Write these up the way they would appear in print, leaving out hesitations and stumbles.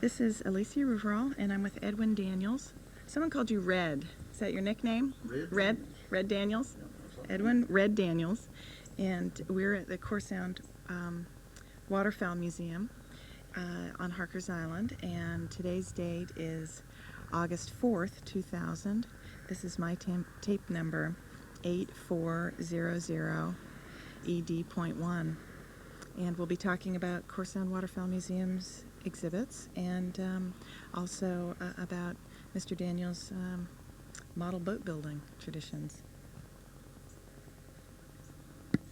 This is Alicia Ruverall, and I'm with Edwin Daniels. Someone called you Red. Is that your nickname? Red. Red Daniels? Yeah, Edwin Red Daniels. And we're at the Core Sound Waterfowl Museum on Harker's Island. And today's date is August 4th, 2000. This is my tape number 8400 ED.1. And we'll be talking about Core Sound Waterfowl Museum's exhibits and also about Mr. Daniels' model boat building traditions.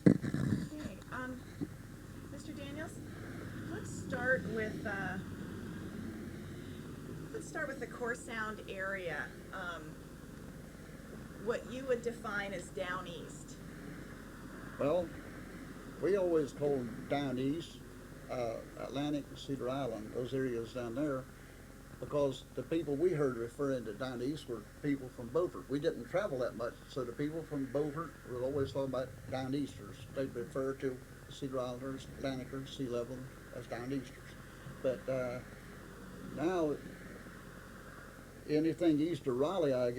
Okay, Mr. Daniels, let's start with the Core Sound area. What you would define as down east. Well, we always called down east, Atlantic and Cedar Island, those areas down there, because the people we heard referring to down east were people from Beaufort. We didn't travel that much, so the people from Beaufort were always talking about down easters. They'd refer to Cedar Islanders, Atlanticers, sea level as down easters. But now, anything east of Raleigh, I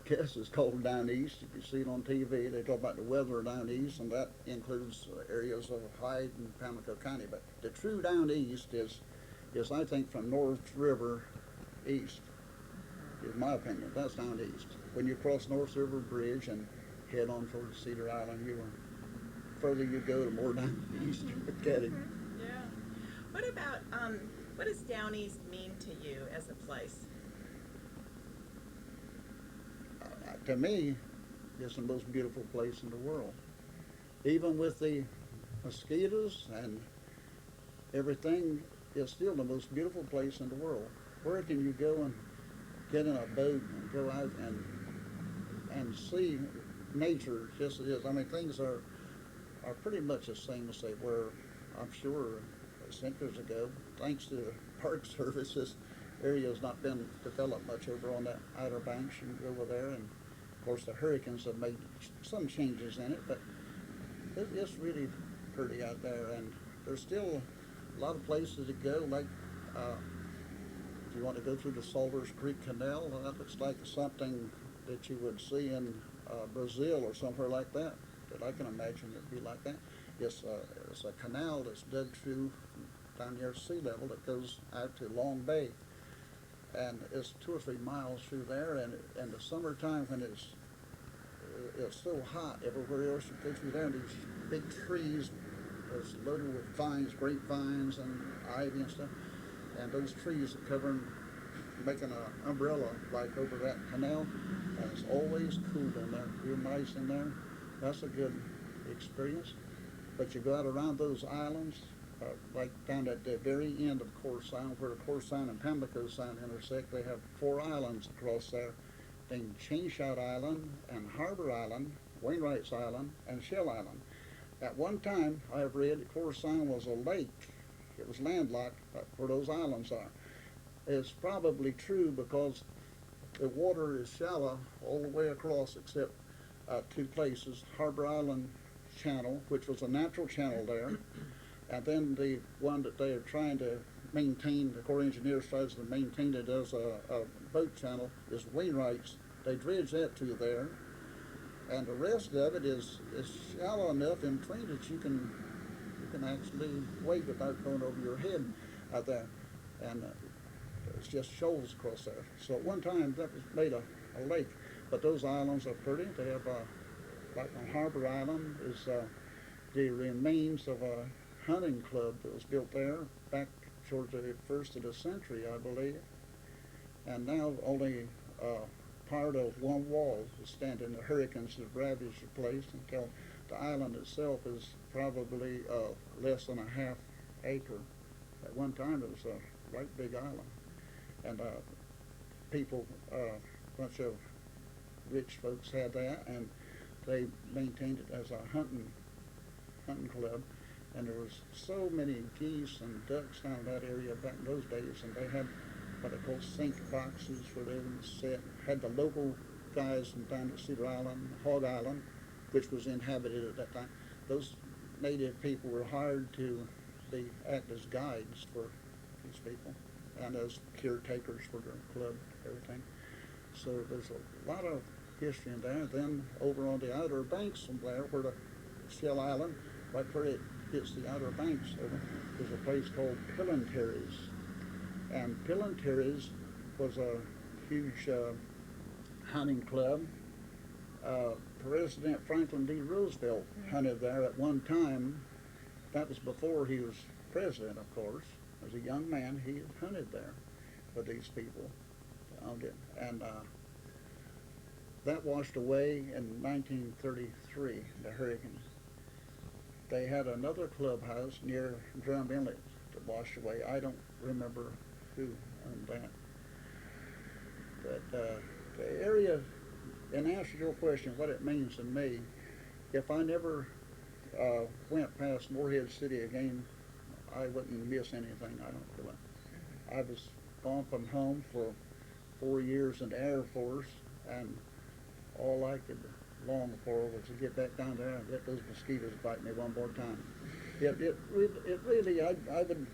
guess is called down east. If you see it on TV, they talk about the weather down east, and that includes areas of Hyde and Pamlico County. But the true down east is I think from North River east, is my opinion. That's down east. When you cross North River Bridge and head on towards Cedar Island, further you go, the more down east you get it. Yeah. What about, what does down east mean to you as a place? To me, it's the most beautiful place in the world. Even with the mosquitoes and everything, it's still the most beautiful place in the world. Where can you go and get in a boat and go out and see nature just as it is? I mean, things are pretty much the same as they were, I'm sure, centuries ago. Thanks to the Park Service, this area has not been developed much over on that Outer Banks. You can go over there, and of course the hurricanes have made some changes in it, but it's really pretty out there, and there's still a lot of places to go, like if you want to go through the Salters Creek Canal, that looks like something that you would see in Brazil or somewhere like that I can imagine it'd be like that. It's a canal that's dug through down near sea level that goes out to Long Bay, and it's 2 or 3 miles through there, and in the summertime when it's so hot everywhere else, you go through there, and these big trees is loaded with vines, grapevines and ivy and stuff, and those trees are covering, making an umbrella like over that canal, and it's always cool in there, real nice in there. That's a good experience. But you go out around those islands, like down at the very end of Core Sound, where Core Sound and Pamlico Sound intersect, they have 4 islands across there, named Chainshot Island and Harbor Island, Wainwright's Island, and Shell Island. At one time, I have read that Core Sound was a lake. It was landlocked where those islands are. It's probably true because the water is shallow all the way across except 2 places, Harbor Island Channel, which was a natural channel there, and then the one that they are trying to maintain, the Corps of Engineers tries to maintain it as a boat channel, is Wainwright's. They dredge that to there, and the rest of it is shallow enough in between that you can actually wade without going over your head out there, and it's just shoals across there. So at one time that was made a lake, but those islands are pretty. They have like on Harbor Island is the remains of a hunting club that was built there back towards the first of the century, I believe, and now only part of one wall is standing. The hurricanes have ravaged the place until the island itself is probably less than a half acre. At one time it was a right big island, and people, a bunch of rich folks had that, and they maintained it as a hunting club, and there was so many geese and ducks down in that area back in those days, and they had what they call sink boxes where they would sit. Had the local guys from down at Cedar Island, Hog Island, which was inhabited at that time. Those native people were hired to act as guides for these people. and as caretakers for the club, everything. So there's a lot of history in there. Then over on the Outer Banks from there, where the Shell Island, right where it hits the Outer Banks, there's a place called Pillanterry's. And Pillanterry's was a huge hunting club. President Franklin D. Roosevelt hunted there at one time. That was before he was president, of course. As a young man, he hunted there with these people, owned it. And that washed away in 1933, the hurricane. They had another clubhouse near Drum Inlet that washed away. I don't remember who owned that. But the area, in answer to your question, what it means to me, if I never went past Morehead City again, I wouldn't miss anything. I don't feel it. I was gone from home for 4 years in the Air Force, and all I could long for was to get back down there and let those mosquitoes bite me one more time. It really, I would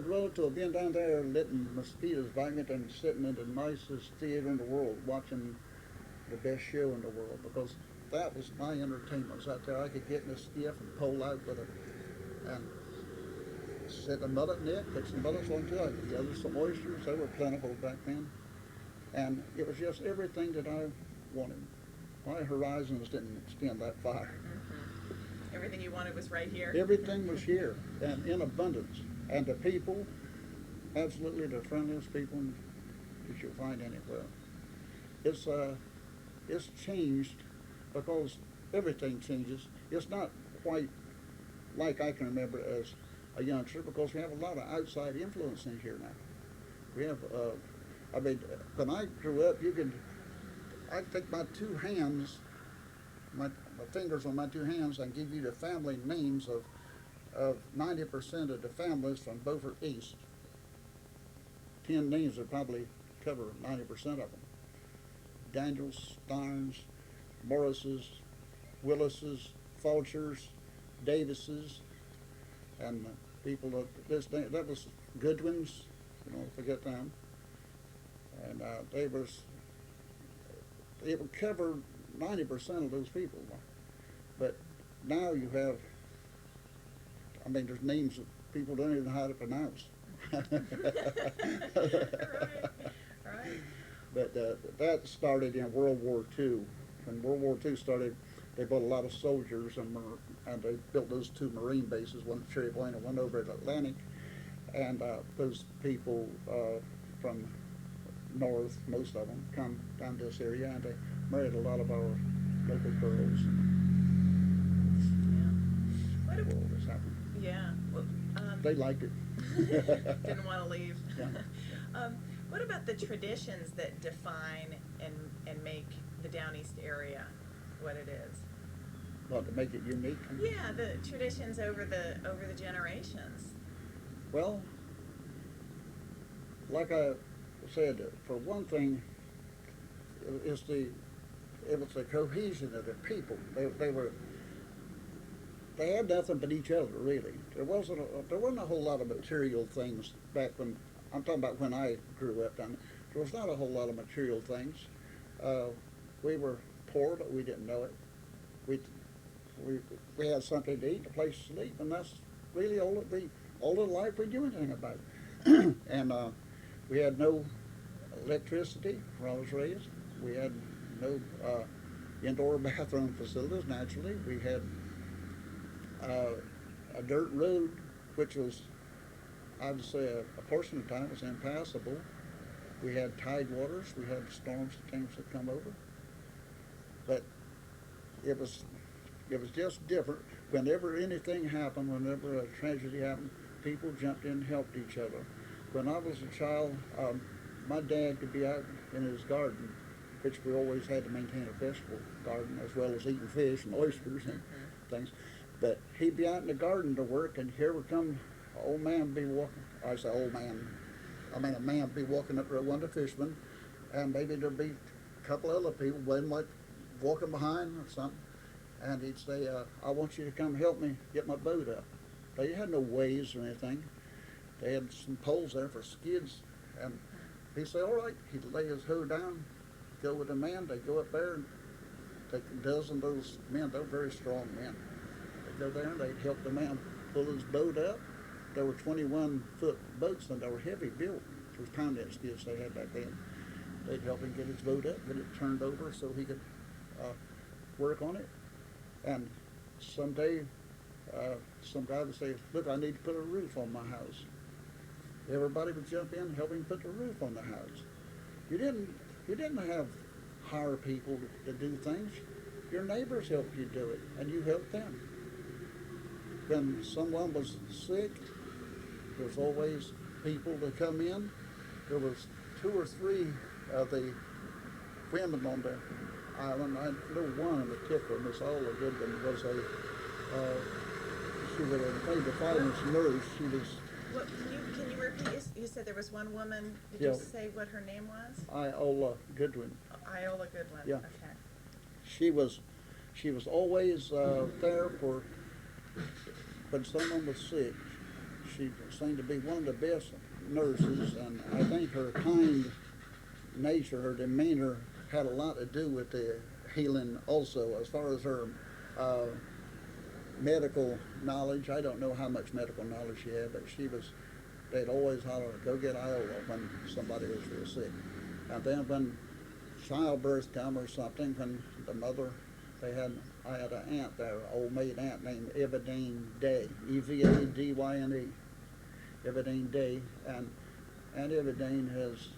rather to have been down there letting mosquitoes bite me than sitting in the nicest theater in the world watching the best show in the world, because that was my entertainment. Was out there, I could get in a skiff and pole out with it and sit in a mullet net, catch some mullets on too. I could gather some oysters. They were plentiful back then. And it was just everything that I wanted. My horizons didn't extend that far. Mm-hmm. Everything you wanted was right here. Everything was here and in abundance. And the people, absolutely the friendliest people that you'll find anywhere. It's changed because everything changes. It's not quite like I can remember as a youngster, because we have a lot of outside influence in here now. We have, I mean, when I grew up, I take my two hands, my fingers on my two hands, and give you the family names of 90% of the families from Beaufort East. 10 names would probably cover 90% of them. Daniels, Starnes, Morrises, Willises, Fulchers, Davises, and people of this day. That was Goodwins, you don't forget them. And it would cover 90% of those people. But now you have, I mean, there's names that people don't even know how to pronounce. Right. But that started in World War II. When World War II started, they built a lot of soldiers, and they built those two Marine bases, one at Cherry Point and one over at Atlantic. And those people from north, most of them, come down to this area, and they married a lot of our local girls. Yeah. What The world has happened. Yeah. Well, They liked it. didn't want to leave. Yeah. What about the traditions that define and make the Down East area what it is? Well, to make it unique. Yeah, the traditions over the generations. Well, like I said, for one thing, it was the cohesion of the people. They had nothing but each other, really. There wasn't a whole lot of material things back when. I'm talking about when I grew up. There was not a whole lot of material things. We were poor, but we didn't know it. We had something to eat, a place to sleep, and that's really all the life we knew anything about. And we had no electricity where I was raised. We had no indoor bathroom facilities. Naturally, we had a dirt road, which was, I would say, a portion of the time was impassable. We had tide waters. We had storms and things that come over. But it was just different. Whenever anything happened, whenever a tragedy happened, people jumped in and helped each other. When I was a child, my dad could be out in his garden, which we always had to maintain a vegetable garden, as well as eating fish and oysters and things. But he'd be out in the garden to work, and here would come an old man be walking. I say old man. I mean, a man be walking up there, one of the fishermen, and maybe there'd be a couple other people, one might walking behind or something, and he'd say, I want you to come help me get my boat up. They had no waves or anything. They had some poles there for skids, And he said, all right. He'd lay his hoe down, go with the man. They'd go up there and take a dozen of those men. They're very strong men. They'd go there and they'd help the man pull his boat up. There were 21-foot boats and they were heavy built. Those pound-inch skids they had back then. They'd help him get his boat up, get it turned over so he could work on it. And someday, some guy would say, look, I need to put a roof on my house. Everybody would jump in and help him put the roof on the house. You didn't have hire people to do things. Your neighbors helped you do it, and you helped them. When someone was sick, there's always people to come in. There was 2 or 3 of the women on the island. I know one in particular, Miss Ola Goodwin, was she was a fighter's nurse. She was. What, can you repeat? You said there was one woman. Did Yeah. you say what her name was? Iola Goodwin. Iola Goodwin. Yeah. Okay. She was always there for when someone was sick. She seemed to be one of the best nurses, and I think her kind nature, her demeanor, had a lot to do with the healing also. As far as her medical knowledge, I don't know how much medical knowledge she had, but they'd always holler, go get Iola when somebody was real sick. And then when childbirth come or something, when the mother, I had an aunt there, an old maid aunt named Evadine Day, Evadyne, Evadine Day, and Aunt Evadine has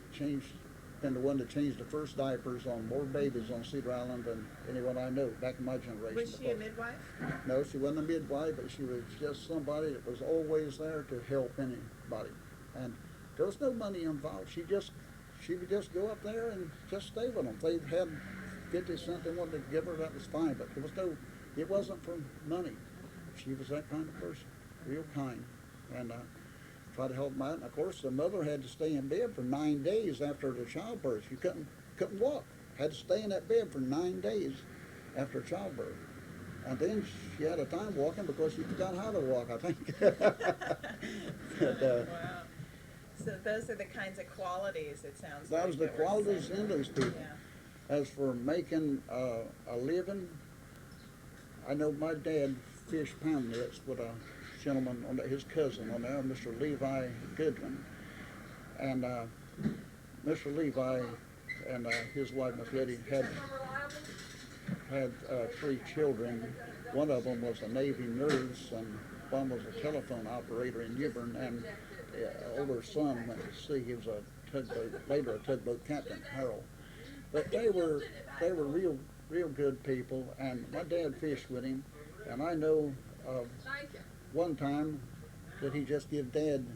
been the one that changed the first diapers on more babies on Cedar Island than anyone I know back in my generation. Was she a midwife? No, she wasn't a midwife, but she was just somebody that was always there to help anybody. And there was no money involved. She would just go up there and just stay with them. If they had 50 cents they wanted to give her, that was fine, but it wasn't for money. She was that kind of person, real kind, and try to help them out. And of course, the mother had to stay in bed for 9 days after the childbirth. You couldn't walk. Had to stay in that bed for 9 days after childbirth. And then she had a time walking because she forgot how to walk, I think. But, wow. So those are the kinds of qualities, it sounds like. that was the that were qualities sent. in those people. Yeah. As for making a living, I know my dad fished pound nets with a gentleman, his cousin on there, Mr. Levi Goodwin. And Mr. Levi and his wife, Miss Letty, had 3 children. One of them was a Navy nurse, and one was a telephone operator in Yibern, and the older son went to sea. He was later a tugboat captain, Harold. But they were real good people, and my dad fished with him, and I know one time that he just give Dad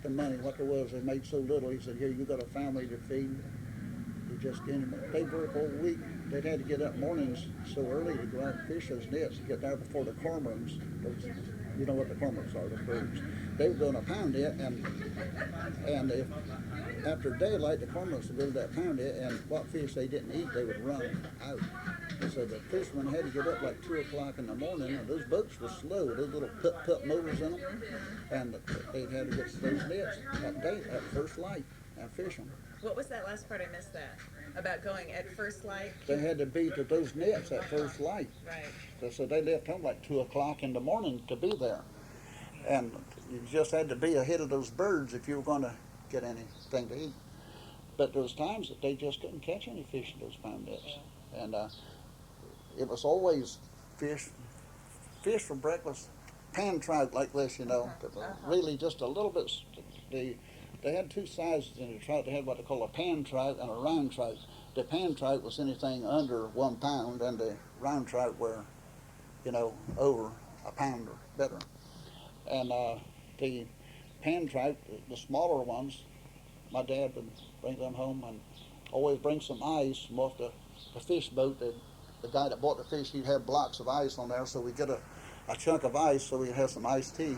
the money, what there was. They made so little. He said, here, you got a family to feed. He just gave them. They work all week. They'd had to get up mornings so early to go out and fish those nets to get there before the cormorants. You know what the cormorants are, the birds. They were going to pound it, and if after daylight, the cormorants would go to that pound it, and what fish they didn't eat, they would run out. And so the fishermen had to get up like 2 o'clock in the morning, and those boats were slow, those little put motors in them, and they'd had to get to those nets at first light and fish them. What was that last part? I missed that. About going at first light? They had to be to those nets at first light. Right. So they left home like 2 o'clock in the morning to be there. And you just had to be ahead of those birds if you were going to get anything to eat. But there was times that they just couldn't catch any fish in those pound nets. And it was always fish for breakfast, pan trout like this, you know, that were really just a little bit. They had 2 sizes in the trout. They had what they call a pan trout and a round trout. The pan trout was anything under 1 pound, and the round trout were, over a pound or better. And the pan trout, the smaller ones, my dad would bring them home and always bring some ice from off the fish boat. The guy that bought the fish, he'd have blocks of ice on there, so we'd get a chunk of ice so we'd have some iced tea.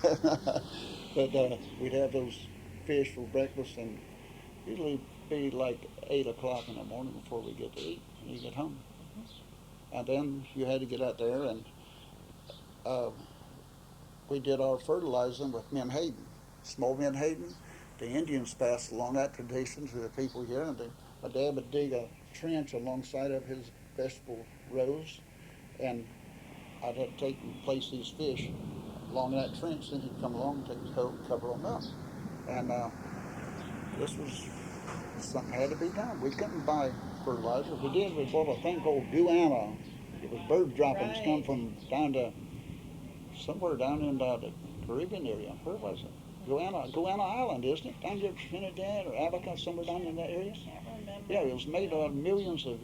But we'd have those fish for breakfast, and usually be like 8 o'clock in the morning before we get to eat when you get home. And then you had to get out there, and we did our fertilizing with menhaden, small menhaden, the Indians passed along that tradition to the people here, and my dad would dig a trench alongside of his vegetable rows, and I'd have to take and place these fish along that trench. Then he'd come along and take his coat and cover them up. And this was something that had to be done. We couldn't buy fertilizer. If we did, we bought a thing called guano. It was bird droppings come from down to somewhere down in the Caribbean area. Where was it? Guano Island, isn't it? Down here Trinidad or Abaca, somewhere down in that area. I can't remember. Yeah, it was made out of millions of,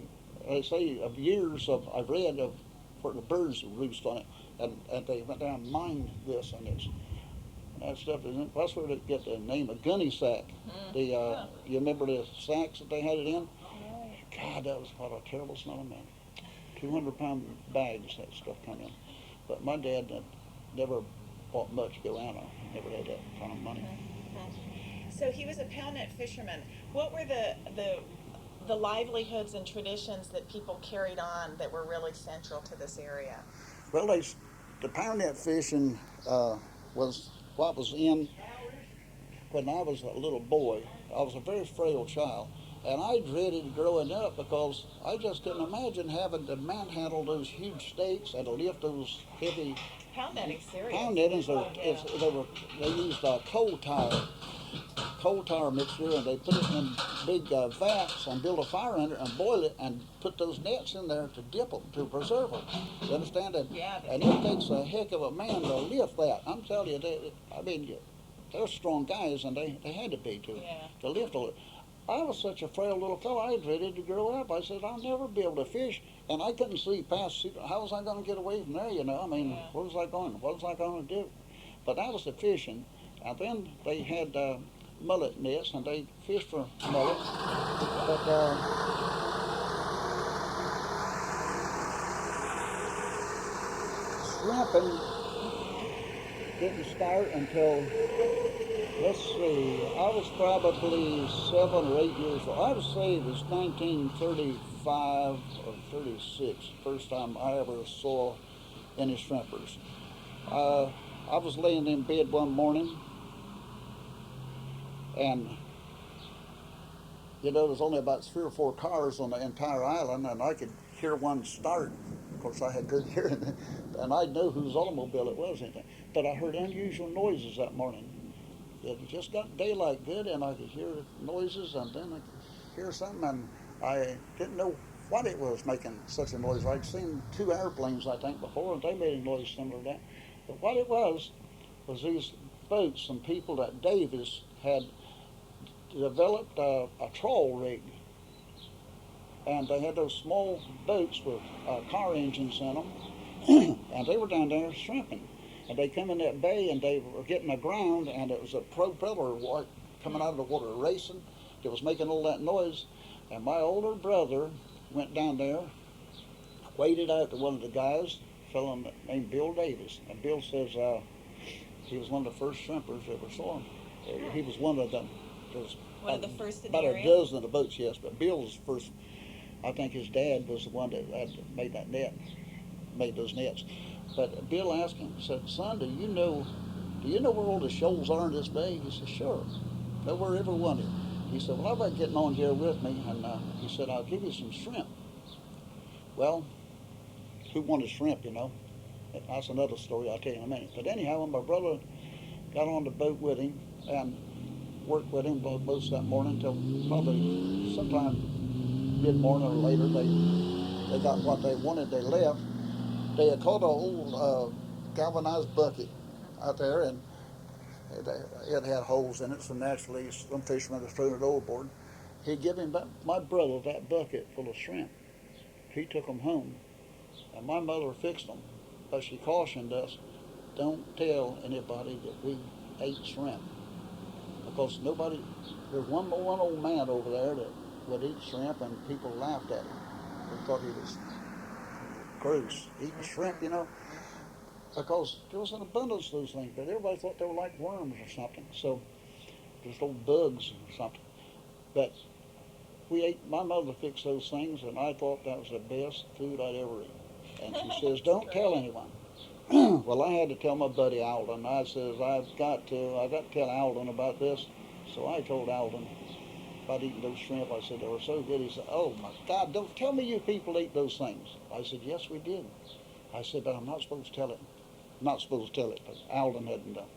they say, of years of, I've read of, where the birds roost on it, and they went down and mined this, and it's, that stuff, that's where they get the name of gunny sack. You remember the sacks that they had it in? God, that was what a terrible smelling man. 200-pound bags that stuff come in. But my dad never bought much guano. Never had that kind of money. So he was a pound net fisherman. What were the livelihoods and traditions that people carried on that were really central to this area? Well, the pound net fishing was what was in when I was a little boy. I was a very frail child, and I dreaded growing up because I just couldn't imagine having to manhandle those huge stakes and to lift those heavy Pound netting, serious. pound nettings. They used coal tar mixture, and they put it in big vats and build a fire under it and boil it and put those nets in there to dip them, to preserve them. You understand that? Yeah. And it takes a heck of a man to lift that. I'm telling you, they're strong guys, and they had to be to lift all it. I was such a frail little fellow, I was ready to grow up. I said, I'll never be able to fish. And I couldn't see past, how was I going to get away from there, you know? I mean, what was I going to do? But that was the fishing. And then they had mullet nets, and they fished for mullet. But shrimping didn't start until, let's see, I was probably 7 or 8 years old. I would say it was 1935 or 36, first time I ever saw any shrimpers. I was laying in bed one morning, and you know, there's only about 3 or 4 cars on the entire island, and I could hear one start. Of course, I had good hearing, and I knew whose automobile it was. But I heard unusual noises that morning. It just got daylight good, and I could hear noises, and then I could hear something, and I didn't know what it was making such a noise. I'd seen 2 airplanes, I think, before, and they made a noise similar to that. But what it was these boats and people that Davis had developed a trawl rig, and they had those small boats with car engines in them, and they were down there shrimping. And they come in that bay, and they were getting aground, and it was a propeller coming out of the water racing. It was making all that noise, and my older brother went down there, waded out to one of the guys, a fellow named Bill Davis. And Bill says he was one of the first shrimpers that ever saw him. He was one of them. One of the first in the area? About a dozen of the boats, yes, but Bill's first. I think his dad was the one that made that net, made those nets. But Bill asked him, said, "Son, do you know where all the shoals are in this bay?" He said, "Sure, know where every one is." He said, "Well, how about getting on here with me?" And he said, "I'll give you some shrimp." Well, who wanted shrimp, you know? That's another story I'll tell you in a minute. But anyhow, when my brother got on the boat with him and worked with him both that morning until probably sometime mid-morning or later, they got what they wanted, they left. They had caught an old galvanized bucket out there, and it had holes in it, so naturally some fishermen had thrown it overboard. He gave my brother that bucket full of shrimp. He took them home, and my mother fixed them, but she cautioned us, don't tell anybody that we ate shrimp, because there's one old man over there that would eat shrimp, and people laughed at him. They thought he was gross, eating shrimp, you know, because there was an abundance of those things, but everybody thought they were like worms or something, so just little bugs or something. But my mother fixed those things, and I thought that was the best food I'd ever eat. And she says, don't tell anyone. Well, I had to tell my buddy Alden. I says, I've got to tell Alden about this. So I told Alden about eating those shrimp. I said, they were so good. He said, oh my God, don't tell me you people ate those things. I said, yes, we did. I said, but I'm not supposed to tell it. I'm not supposed to tell it, but Alden hadn't done.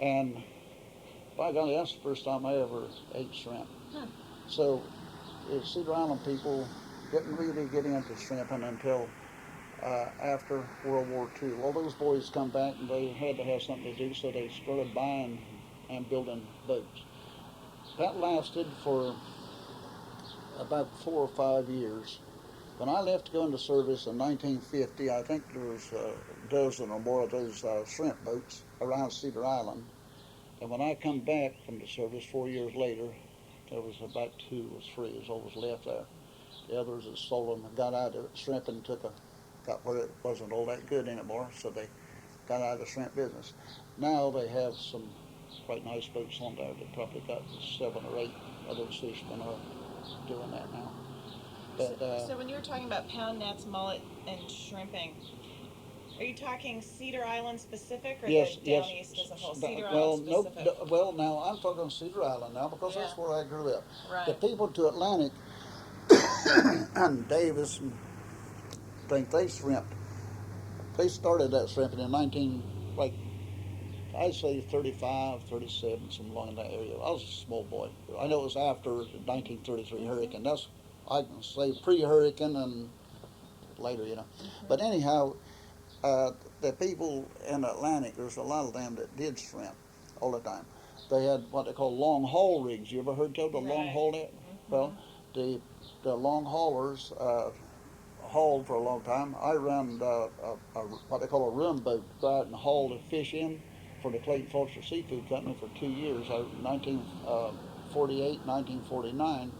And by golly, that's the first time I ever ate shrimp. So Cedar Island people didn't really get into shrimping until after World War II. Well, those boys come back and they had to have something to do, so they started buying and building boats. That lasted for about 4 or 5 years. When I left to go into service in 1950, I think there was a dozen or more of those shrimp boats around Cedar Island. And when I come back from the service 4 years later, there was about 2 was free, was always left there. The others had sold them and got out of it. Shrimping got where it wasn't all that good anymore, so they got out of the shrimp business. Now they have some quite nice boats on there. They probably got 7 or 8 of those fishermen are doing that now. But, so when you were talking about pound nets, mullet, and shrimping, are you talking Cedar Island specific or yes, the yes. down east as a whole? Cedar Well, Island specific. well, now I'm talking Cedar Island now because that's where I grew up. Right. The people to Atlantic and Davis and think they shrimped. They started that shrimping in I'd say 35, 37, something along in that area. I was a small boy. I know it was after the 1933 hurricane. That's, I can say pre-hurricane and later, you know. But anyhow, the people in Atlantic, there's a lot of them that did shrimp all the time. They had what they call long haul rigs. You ever heard of the long haul net? Well, the long haulers hauled for a long time. I ran what they call a run boat, go out and haul the fish in for the Clayton Fulcher Seafood Company for 2 years. 1948, 1949,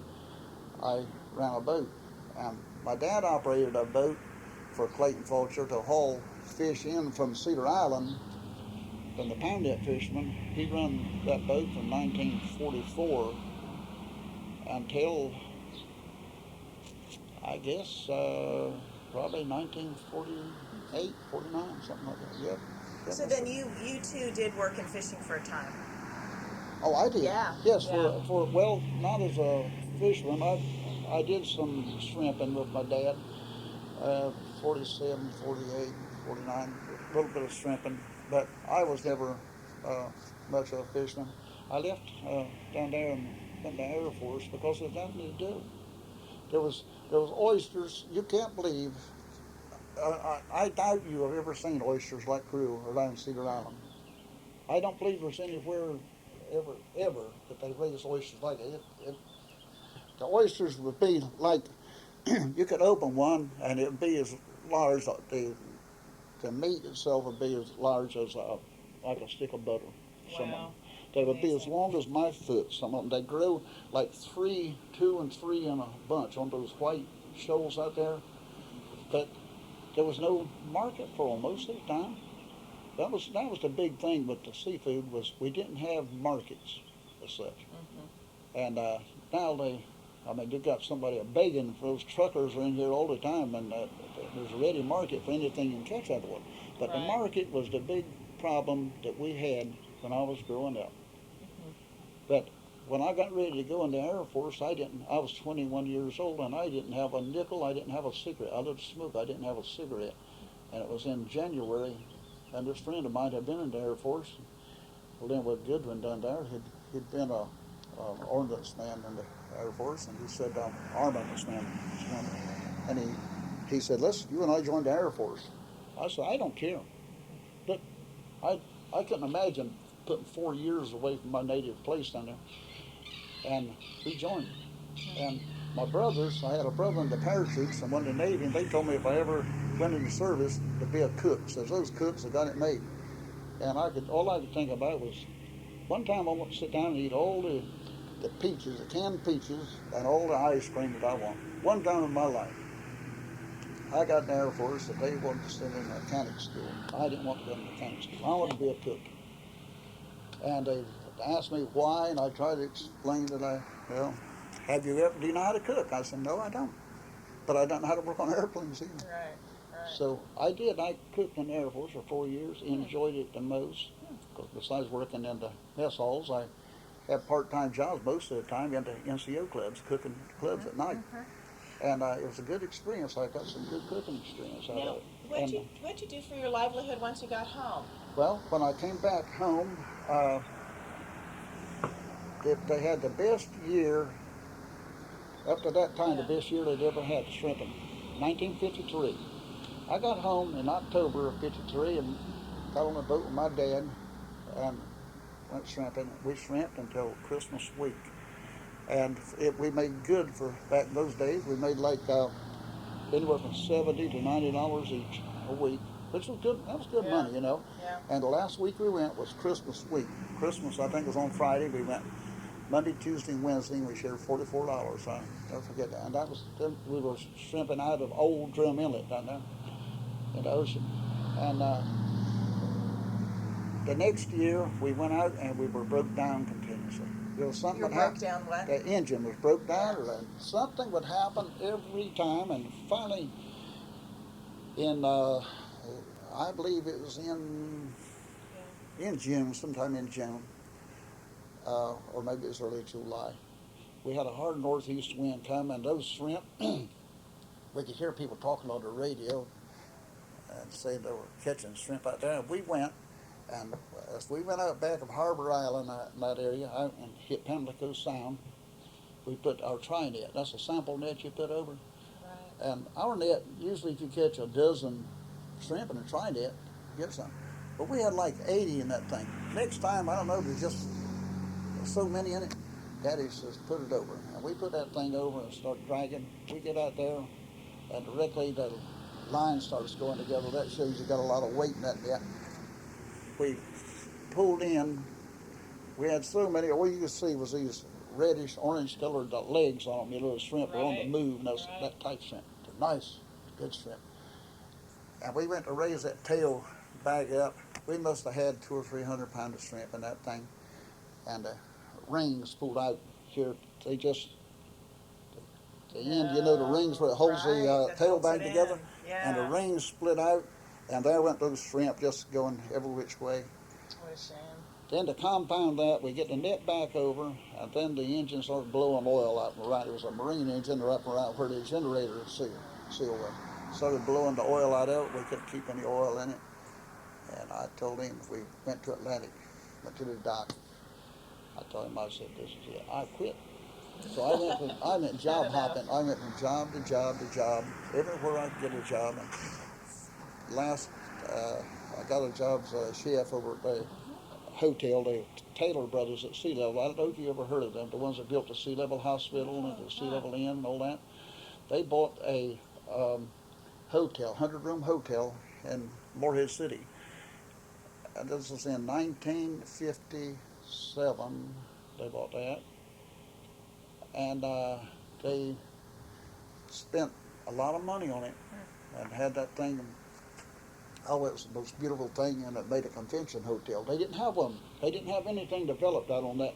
I ran a boat. My dad operated a boat for Clayton Fulcher to haul fish in from Cedar Island, from the pound net fishermen. He ran that boat from 1944 until, I guess, probably 1948, 49, something like that. Yep. So then you too did work in fishing for a time. Oh, I did. Yeah. Yes, Yeah. for well, not as a fisherman. I did some shrimping with my dad. 47, 48, 49, a little bit of shrimping, but I was never much of a fisherman. I left down there and went to the Air Force because there was nothing to do. There was oysters. You can't believe. I doubt you have ever seen oysters like Crew or down Cedar Island. I don't believe there's anywhere ever that they raise oysters like it. The oysters would be like, you could open one and it would be as large, the meat itself would be as large as like a stick of butter. Some of them. They would be as long as my foot, some of them. They grow like 2 and 3 in a bunch on those white shoals out there. But there was no market for them most of the time. That was the big thing with the seafood, was we didn't have markets as such. And now they've got somebody begging for those truckers are in here all the time, and there's a ready market for anything you can catch out of the water. But the market was the big problem that we had when I was growing up. But when I got ready to go in the Air Force, I was 21 years old, and I didn't have a nickel, I didn't have a cigarette. I lived to smoke, I didn't have a cigarette. And it was in January, and this friend of mine had been in the Air Force. Well, then what Goodwin done there, he'd been an ordnance man in the Air Force, and he said, armaments man. And he said, listen, you and I joined the Air Force. I said, I don't care. But I couldn't imagine putting 4 years away from my native place down there. And he joined me. And my brothers, I had a brother in the parachutes and one in the Navy, and they told me if I ever went into service to be a cook. Says those cooks have got it made. And all I could think about was, one time I want to sit down and eat all the peaches, the canned peaches, and all the ice cream that I want. One time in my life. I got in the Air Force and they wanted to send me to mechanic school. I didn't want to go to mechanic school. I wanted to be a cook. And they asked me why, and I tried to explain that do you know how to cook? I said, no, I don't. But I don't know how to work on airplanes either. Right. So I did. I cooked in the Air Force for 4 years, enjoyed it the most. Besides working in the mess halls, I have part-time jobs most of the time into NCO clubs, cooking clubs at night. And it was a good experience. I got some good cooking experience out Now, of it. And what'd you do for your livelihood once you got home? well, when I came back home, they had the best year up to that time, Yeah. the best year they'd ever had shrimping, 1953. I got home in October of '53 and got on a boat with my dad and went shrimping. We shrimped until Christmas week, and we made good for back in those days. We made like anywhere from $70 to $90 each a week, which was good. That was good Yeah. money, you know. Yeah. And the last week we went was Christmas week. Christmas, I think, was on Friday. We went Monday, Tuesday, and Wednesday, and we shared $44. I never forget that. And that was we were shrimping out of Old Drum Inlet down there in the ocean. And the next year we went out and we were broke down continuously. There was something You were would broke happen. down what? The engine was broke down, Yeah. or something would happen every time. And finally, in I believe it was in June, sometime in June, or maybe it was early July. We had a hard northeast wind come, and those shrimp, we could hear people talking on the radio and saying they were catching shrimp out there. And we went, and as we went out back of Harbor Island in that area, out and hit Pamlico Sound, we put our tri-net. That's a sample net you put over. Right. And our net, usually if you catch a dozen shrimp in a tri-net, you get some. But we had like 80 in that thing. Next time, I don't know, there's just so many in it. Daddy says, put it over. And we put that thing over and start dragging. We get out there, and directly the line starts going together. That shows you got a lot of weight in that net. We pulled in. We had so many. All you could see was these reddish, orange-colored legs on them. You know, the shrimp were on the Right. move. And those, Right. that type shrimp. They're nice, good shrimp. And we went to raise that tail bag up. We must have had 200 or 300 pounds of shrimp in that thing. And the rings pulled out here. They just, the end, you know, the rings where it holds Right, the that tail holds bag it together. in. Yeah. And the rings split out. And there went those shrimp just going every which way. What a shame. Then to compound that, we get the net back over, and then the engine started blowing oil out and around. It was a marine engine up around where the generator seal was. Started blowing the oil out of it. We couldn't keep any oil in it. And I told him, we went to Atlantic, went to the dock. I told him, I said, this is it. I quit. So I went job hopping. I went from job to job to job, everywhere I could get a job. And I got a job as a chef over at the hotel, the Taylor Brothers at Sea Level. I don't know if you ever heard of them, the ones that built the Sea Level Hospital and the Sea Level Inn and all that. They bought a hotel, 100-room hotel in Morehead City. And this was in 1957, they bought that. And they spent a lot of money on it and had that thing. Oh, it was the most beautiful thing, and it made a convention hotel. They didn't have one. They didn't have anything developed out on that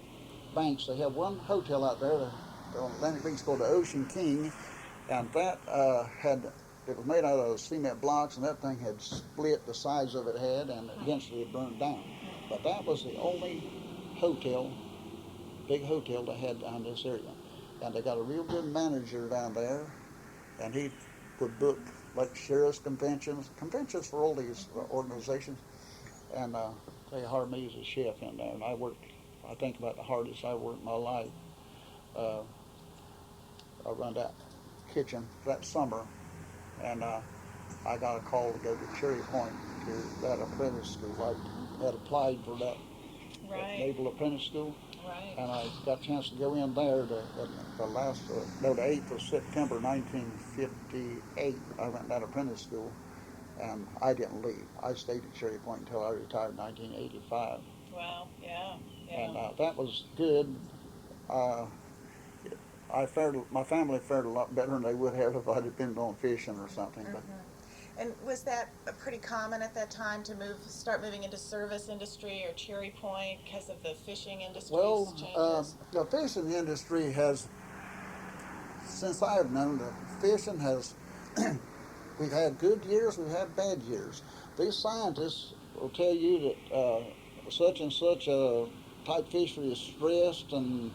banks. They had one hotel out there on Atlantic Beach called the Ocean King, and that it was made out of cement blocks, and that thing had split, the size of it had, and eventually it burned down. But that was the only hotel, big hotel they had down this area. And they got a real good manager down there, and he would book like sheriff's conventions for all these organizations. And they hired me as a chef in there, and I worked, I think, about the hardest I worked in my life. I run that kitchen that summer, and I got a call to go to Cherry Point to that apprentice school. I had applied for that naval apprentice school. Right. And I got a chance to go in there the 8th of September 1958. I went to that apprentice school, and I didn't leave. I stayed at Cherry Point until I retired in 1985. Wow. Yeah. Yeah. And that was good. My family fared a lot better than they would have if I'd been on fishing or something. But And was that pretty common at that time to start moving into service industry or Cherry Point because of the fishing industry's changes? the fishing industry has, since I've known, the fishing has, we've had good years, we've had bad years. These scientists will tell you that such and such type fishery is stressed and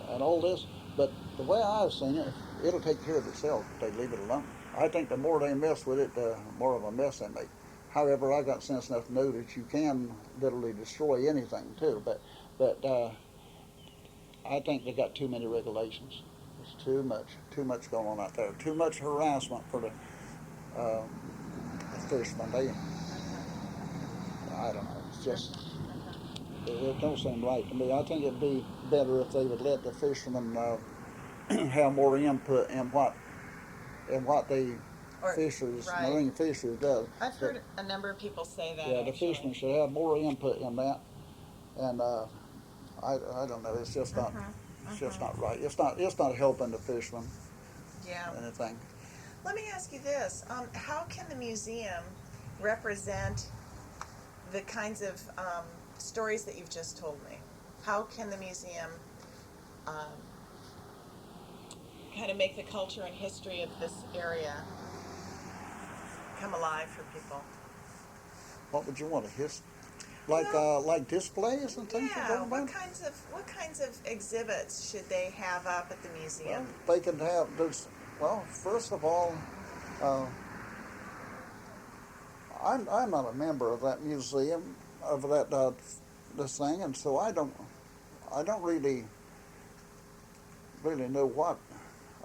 all this, but the way I've seen it, it'll take care of itself if they leave it alone. I think the more they mess with it, the more of a mess they make. However, I got sense enough to know that you can literally destroy anything too, but I think they got too many regulations. It's too much going on out there. Too much harassment for the fishermen. I don't know. It's just it don't seem right to me. I think it'd be better if they would let the fishermen have more input in what the fishers, right. marine fishers does. I've heard a number of people say that. Yeah, the actually. fishermen should have more input in that, and I don't know. It's just not. It's just not right. It's not helping the fishermen. Yeah. Anything. Let me ask you this: how can the museum represent the kinds of stories that you've just told me? How can the museum kind of make the culture and history of this area come alive for people? What would you want to like displays and things? Yeah. What kinds of exhibits should they have up at the museum? Well, they can have. Well, first of all, I'm not a member of that museum of that this thing, and so I don't really know what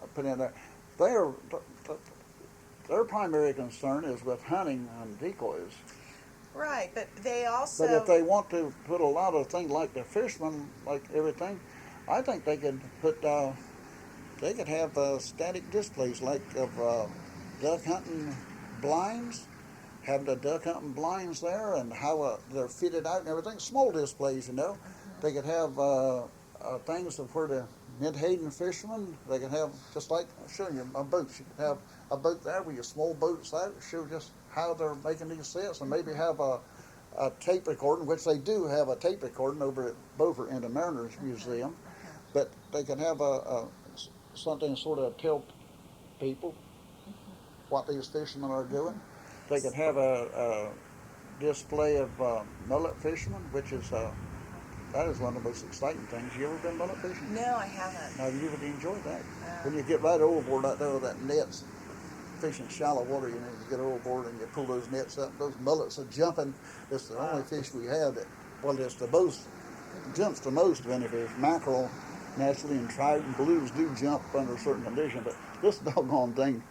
I put in there. Their primary concern is with hunting and decoys. Right, but they also. But if they want to put a lot of things like the fishermen, like everything, I think they could put. They could have static displays like of duck hunting blinds, have the duck hunting blinds there, and how they're fitted out and everything. Small displays, you know. They could have things of where the mid-Hayden fishermen. They could have just like I'm showing you a boat. You could have a boat there with your small boats out. Show just how they're making these sets, and maybe have a tape recording, which they do have a tape recording over at Beaufort in the Mariners Museum. But they can have something sort of tell people what these fishermen are doing. They could have a display of mullet fishermen, which is that is one of the most exciting things. You ever been mullet fishing? No, I haven't. Now you would enjoy that. When you get right overboard out there with that nets, fishing shallow water, you know, you get overboard and you pull those nets up. Those mullets are jumping. It's the only fish we have that, well, it's the most jumps the most of any fish. Mackerel, naturally, and trout and blues do jump under certain conditions, but this doggone thing,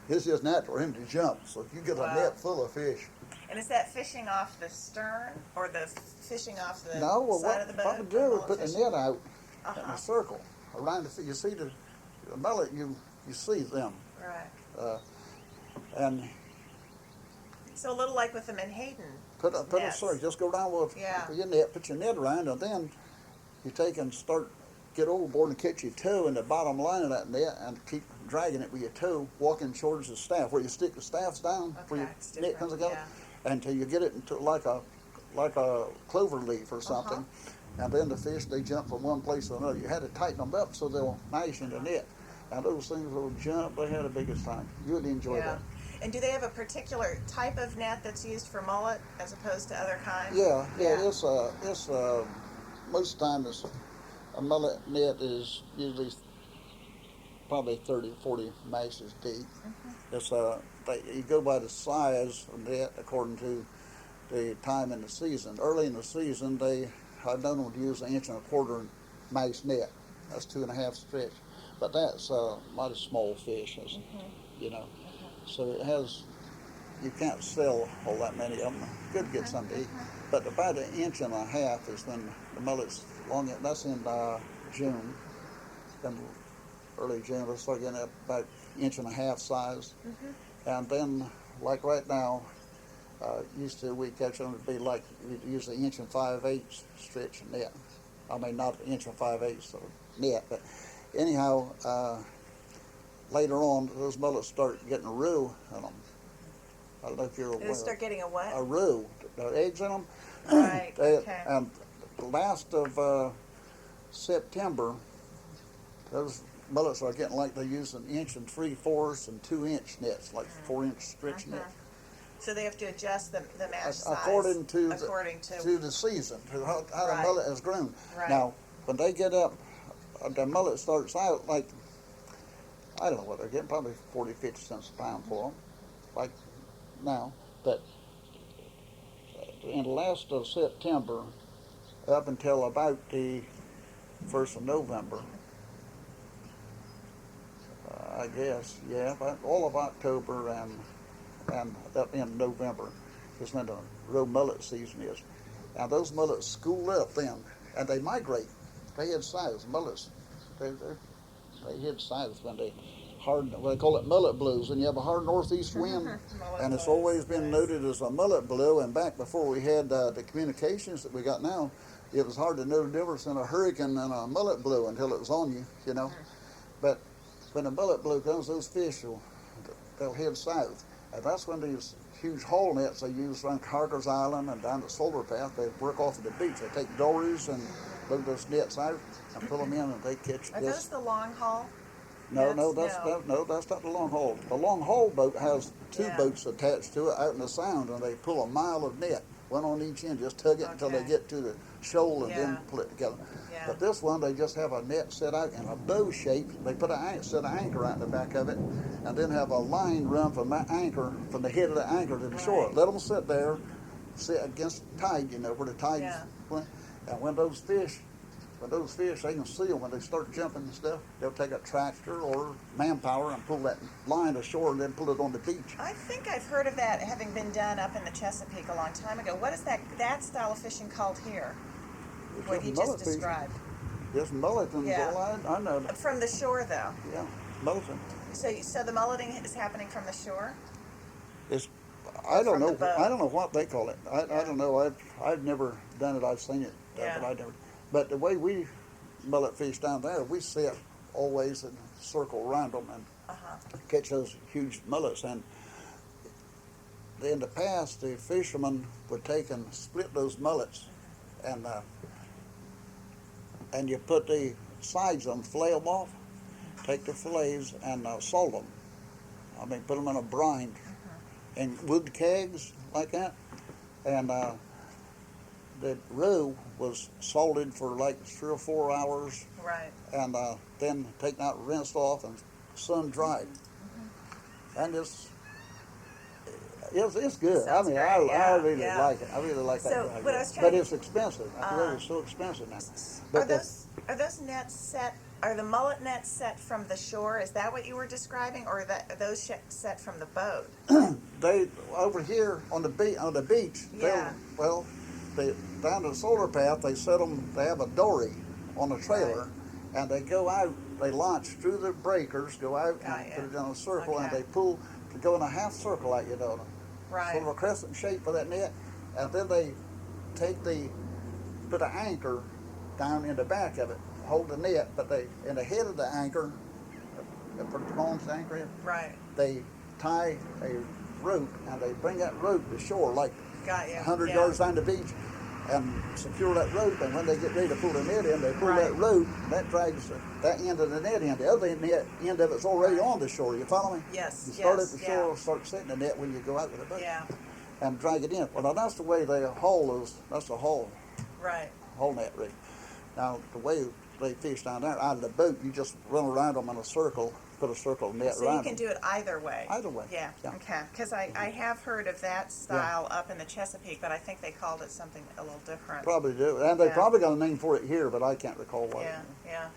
it's just natural for him to jump. So if you get a net full of fish. And is that fishing off the stern or the fishing off the No, well, side of the boat? what we do is put the net out in Uh-huh. a circle around the. You see the mullet, you see them, Right. and So a little like with the Menhaden. put a nets. circle. Just go down with Yeah. your net, put your net around, and then you take and get overboard and catch your toe in the bottom line of that net, and keep dragging it with your toe, walking towards the staff where you stick the staffs down, where your it's net comes different, together, until you get it into like a clover leaf or something. And then the fish, they jump from one place to another. You had to tighten them up so they'll mash in the net. And those things will jump. They had the biggest time. You would enjoy that. And do they have a particular type of net that's used for mullet as opposed to other kinds? Yeah. It's most of the time a mullet net is usually probably 30 or 40 masses deep. It's you go by the size of the net according to the time in the season. Early in the season, I've known them to use 1.25 inch mash net. That's 2.5 stretch. But that's a lot of small fish, you know. So it has, you can't sell all that many of them. Could get some to eat. But about 1.5 inches is when the mullet's long. That's in June. In early June, they'll start getting up about 1.5 inch size. And then, like right now, used to we catch them to be like we'd use 1 5/8 inch stretch net. I mean, not 1 5/8 inch so net, but anyhow, later on those mullets start getting a roux in them. I don't know if you're aware. They start getting a what? A roux, the eggs in them. Right. Okay. And the last of September, those mullets are getting like they use 1 3/4 inch and 2 inch nets, like 4 inch stretch net. So they have to adjust the mash size according to the season, to how the Right. mullet is grown. Right. Now, when they get up, the mullet starts out like, I don't know what they're getting, probably 40, 50 cents a pound for them, like now. But in the last of September, up until about the 1st of November, I guess, yeah, but all of October and up in November is when the real mullet season is. Now those mullets school up then, and they migrate. They head south. Mullets, they head south when they they call it mullet blues. When you have a hard northeast wind, and it's always been noted as a mullet blue. And back before we had the communications that we got now, it was hard to know the difference in a hurricane and a mullet blue until it was on you, you know. But when a mullet blue comes, those fish they'll head south. And that's when these huge haul nets they use around Harker's Island and down the Solar Path, they work off of the beach. They take dories and load those nets out and pull them in, and they catch Are this. those the long haul? No, that's not the long haul. The long haul boat has two Yeah. boats attached to it out in the sound, and they pull a mile of net, one on each end, just tug it until they Okay. get to the shoal and then Yeah. pull it together. Yeah. But this one, they just have a net set out in a bow shape. They put a set of anchor out in the back of it, and then have a line run from that anchor, from the head of the anchor to the shore. Right. Let them sit there, sit against the tide, you know, where the tide Yeah. went. And when those fish, they can see them when they start jumping and stuff. They'll take a tractor or manpower and pull that line ashore and then pull it on the beach. I think I've heard of that having been done up in the Chesapeake a long time ago. What is that style of fishing called here? It's What you just mullet fishing. described. Just mulleting, Yeah. all I know. From the shore, though. Yeah, mulleting. So the mulleting is happening from the shore? It's, I don't from the know. boat. I don't know what they call it. I don't know. I've never done it. I've seen it, Yeah. but I never. But the way we mullet fish down there, we sit always in a circle around them and catch those huge mullets. And in the past, the fishermen would take and split those mullets, and you put the sides of them, fillet them off, take the fillets and salt them. I mean, put them in a brine in wood kegs like that, and the roe was salted for like 3 or 4 hours, Right. and then taken out, rinsed off, and sun dried. And it's good. Sounds I mean, great. I Yeah, really yeah. like it. I really like So, that. what I was But trying- it's expensive. I feel it's so expensive now. Are But are those nets set? Are the mullet nets set from the shore? Is that what you were describing, or are those set from the boat? they over here on the beach. Yeah. They down the Solar Path. They set them. They have a dory on a trailer, and they go out. They launch through the breakers, go out Got and ya. put it in a circle, and Okay. they pull to go in a half circle out, you know, Right. sort of a crescent shape for that net, and then they put an anchor down in the back of it, hold the net, but they in the head of the anchor, for the bones the anchor in, Right. they tie a rope and they bring that rope to shore like Got you. 100 Yeah. yards down the beach and secure that rope, and when they get ready to pull the net in, they pull Right. that rope, that drags that end of the net in. The other end of it's already on the shore. You follow me? Yes, You start yes, at the yeah. shore, start setting the net when you go out with the boat. Yeah. And drag it in. Well, now that's the way they haul those. That's the haul Right. net rig. Now the way they fish down there out of the boat, you just run around them in a circle, put a circle of net So around you can them. do it either way. Either way. Yeah. Yeah. Okay. Because I have heard of that style up in the Chesapeake, but I think they called it something a little different. Probably do, and they Yeah. probably got a name for it here, but I can't recall what. Yeah, yeah.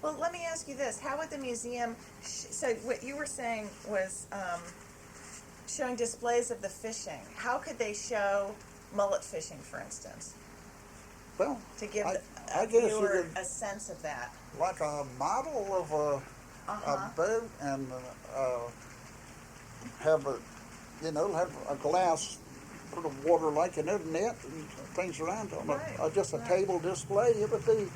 Well, let me ask you this: how would the museum? So what you were saying was showing displays of the fishing. How could they show mullet fishing, for instance, Well, to give I a guess you viewer could- a sense of that? like a model of a boat, and have a glass sort of water like an net and things around them. Right, Just a right. table display. It would be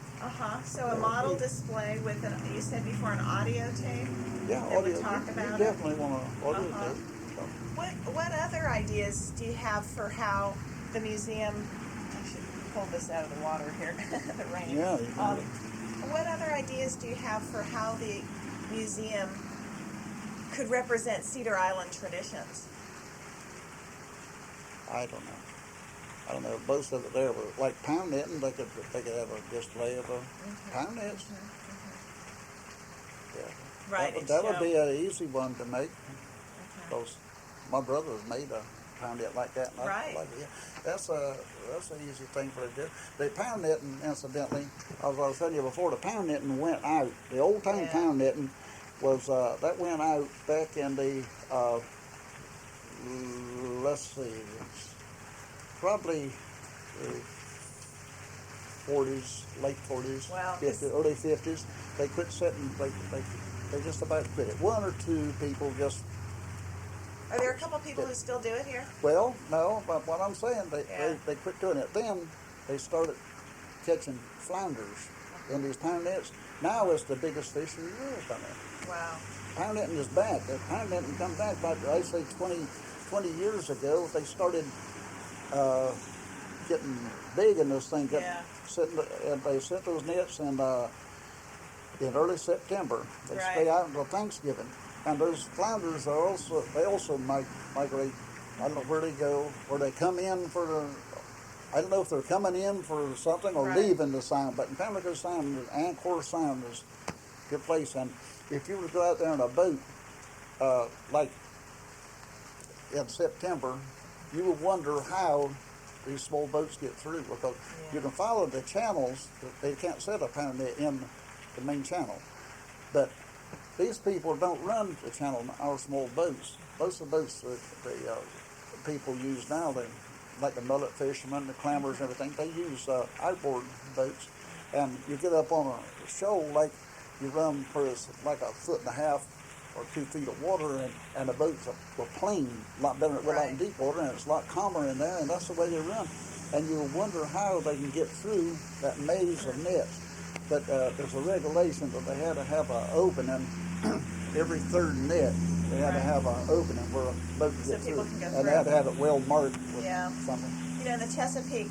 So a model display with you said before an audio tape. that would audio. talk You about it? definitely want to audio Uh-huh. tape. So. What other ideas do you have for how the museum? I should pull this out of the water here. The rain. Yeah, you can. What other ideas do you have for how the museum could represent Cedar Island traditions? I don't know. I don't know. Most of it there was like pound netting. They could have a display of a pound nets. Yeah. Right. That would be an easy one to make. Because my brother's made a pound net like that. And Right. I like it. Yeah. That's an easy thing for to do. The pound netting, incidentally, as I was telling you before, the pound netting went out. The old time pound netting was that went out back in the let's see, probably 40s, late 40s, Wow. 50s, early 50s. They quit setting. They just about quit it. One or two people just. Are there a couple people who still do it here? Well, no, but what I'm saying, Yeah. they quit doing it. Then they started catching flounders in these pound nets. Now it's the biggest fish in the world down there. Wow. Pound netting is back. The pound netting come back about, I say, 20 years ago. They started getting big in this thing. And they set those nets in early September. They stay out until Thanksgiving. And those flounders are also migrate. I don't know where they go, where they come in for the. I don't know if they're coming in for something or leaving the sound. But in Pamlico Sound, Anchor Sound is a good place. And if you were to go out there in a boat, like in September, you would wonder how these small boats get through, because you can follow the channels. They can't set a pound net in the main channel, but these people don't run the channel in our small boats. Most of the boats that the people use now, like the mullet fishermen, the clammers, and everything, they use outboard boats. And you get up on a shoal, like you run for like a foot and a half or 2 feet of water, and the boats are clean, a lot better than we're out in deep water, and it's a lot calmer in there, and that's the way they run. And you wonder how they can get through that maze of nets. But there's a regulation that they had to have an opening every third net. They had to have an opening where a boat could get through. And they had to have it well marked with something. You know, in the Chesapeake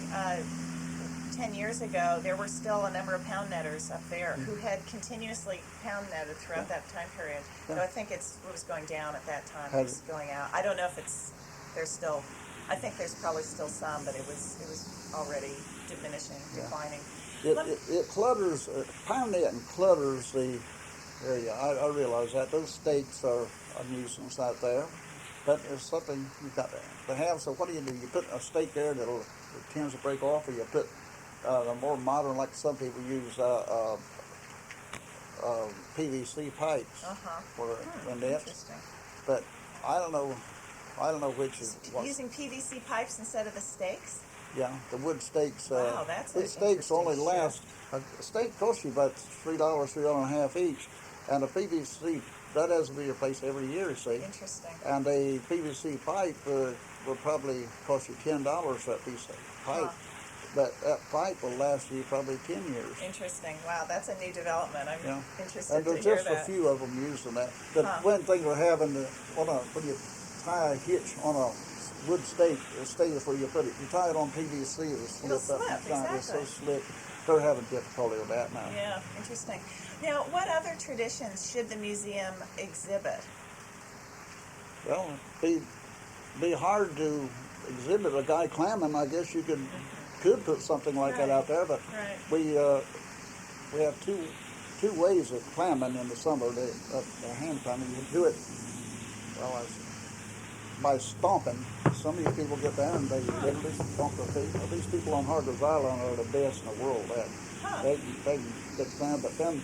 10 years ago, there were still a number of pound netters up there who had continuously pound netted throughout that time period. So I think it was going down at that time. It was going out. I don't know if there's still, I think there's probably still some, but it was already diminishing, declining. It clutters, pound netting clutters the area. I realize that. Those stakes are a nuisance out there. But it's something you've got to have. So what do? You put a stake there that tends to break off, or you put the more modern, like some people use, PVC pipes for the nets. Interesting. But I don't know which is what. Using PVC pipes instead of the stakes? Yeah, the wood stakes. Wow, that's these stakes only last. A stake costs you about $3.50 each, and a PVC that has to be replaced every year. See. Interesting. And a PVC pipe will probably cost you $10 for that piece of pipe. But that pipe will last you probably 10 years. Interesting. Wow, that's a new development. I'm interested and to there's hear just that. a few of them using that. The one thing we're having when you tie a hitch on a wood stake, it stays where you put it. You tie it on PVC, it'll slip up. Exactly. It's so slick. They're having difficulty with that now. Yeah, interesting. Now, what other traditions should the museum exhibit? Well, it'd be hard to exhibit a guy clamming. I guess you could put something like that out there, but we have two ways of clamming in the summer. The hand clamming, you do it by stomping. Some of you people get down and they literally stomp their feet. Well, these people on Hargreaves Island are the best in the world at. They can get down, but then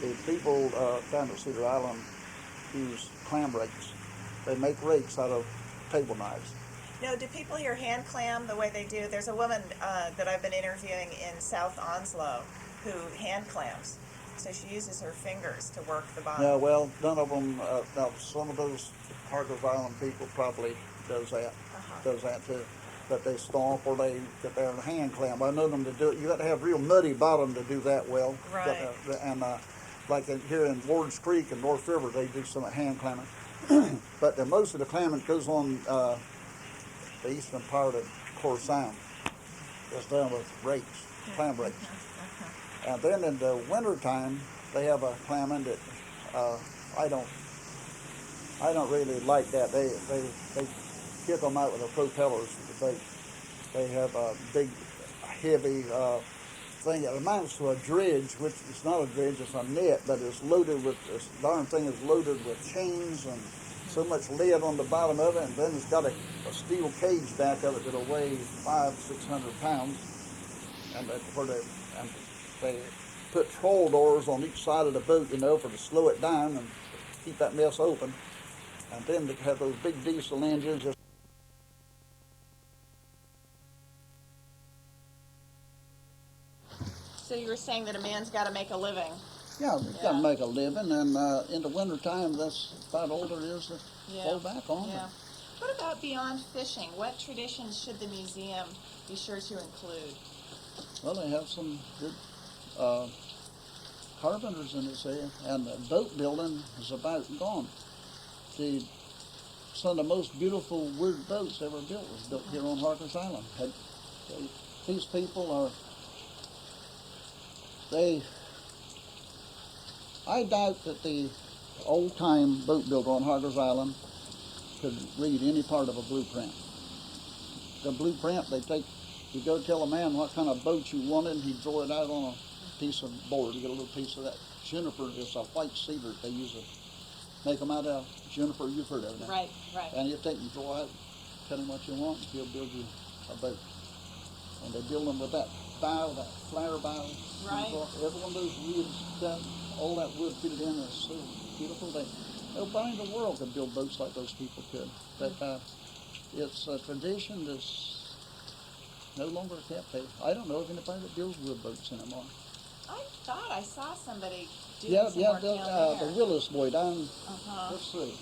the people down at Cedar Island use clam rakes. They make rakes out of table knives. No, do people here hand clam the way they do? There's a woman that I've been interviewing in South Onslow who hand clams. So she uses her fingers to work the bottom. Yeah, well, none of them. Now, some of those Hargreaves Island people probably does that too. But they stomp or they get there and hand clam. I know them to do it. You got to have real muddy bottom to do that well. Right. Like here in Ward's Creek and North River, they do some hand clamming. But most of the clamming goes on the eastern part of Core Sound. It's done with rakes, clam rakes. And then in the wintertime, they have a clamming that I don't really like that. They kick them out with the propellers of the boat. They have a big, heavy thing. It amounts to a dredge, which is not a dredge, it's a net, but it's loaded with, this darn thing is loaded with chains and so much lead on the bottom of it, and then it's got a steel cage back of it that'll weigh 500-600 pounds. And they put troll doors on each side of the boat, for to slow it down and keep that mess open. And then they have those big diesel engines. So you were saying that a man's got to make a living. Yeah, we've got to make a living, and in the wintertime, that's about all there is to fall back on. Yeah. What about beyond fishing? What traditions should the museum be sure to include? Well, they have some good carpenters in this area, and the boat building is about gone. Some of the most beautiful wood boats ever built was built here on Harker's Island. These people are, I doubt that the old-time boat builder on Harker's Island could read any part of a blueprint. The blueprint, you go tell a man what kind of boat you wanted, and he'd draw it out on a piece of board. You get a little piece of that. Juniper is a white cedar they use to make them out of. Juniper, you've heard of it. Right. And you take and draw out, tell him what you want, and he'll build you a boat. And they build them with that bow, that flower bow. Right. Every one of those ribs, all that wood fitted in is so beautiful. Nobody in the world could build boats like those people could. But it's a tradition that's no longer kept. I don't know of anybody that builds wood boats anymore. I thought I saw somebody do some work down there. The Willis boy down, Uh-huh. let's see.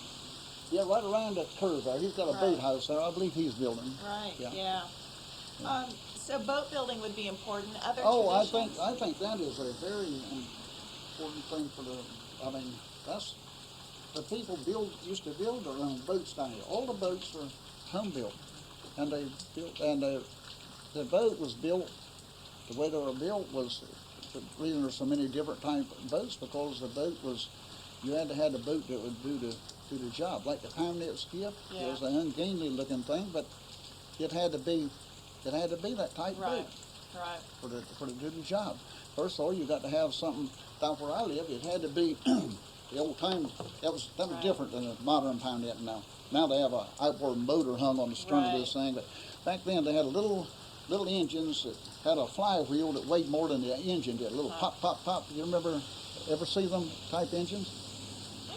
Yeah, right around that curve there. He's got a boathouse there. I believe he's building. Right, yeah. So boat building would be important. Other I traditions? think that is a very important thing for that's, the people used to build their own boats down here. All the boats were home built. And the boat was built, the way they were built was, the reason there's so many different types of boats, because the boat was, you had to have a boat that would do the job. Like the Poundnet skiff, it was an ungainly looking thing, but it had to be that type boat for to do the job. First of all, you got to have something. Down where I live, it had to be the old time. That was different than a modern Poundnet now. Now they have a outboard motor hung on the stern of this thing, but back then they had little engines that had a flywheel that weighed more than the engine did. A little pop, pop, pop. You ever see them type engines?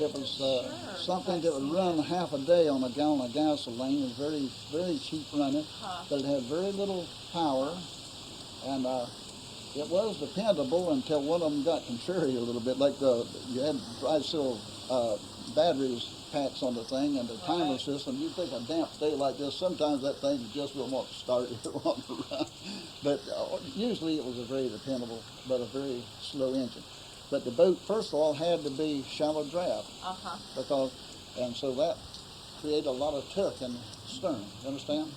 It was something that would run half a day on a gallon of gasoline. It was very, very cheap running, but it had very little power, and it was dependable until one of them got contrary a little bit. Like you had dry seal batteries packs on the thing, and the timer system. You think a damp day like this, sometimes that thing just will want to start if it wants to run. But usually it was a very dependable, but a very slow engine. But the boat, first of all, had to be shallow draft, and so that created a lot of tuck in the stern. You understand?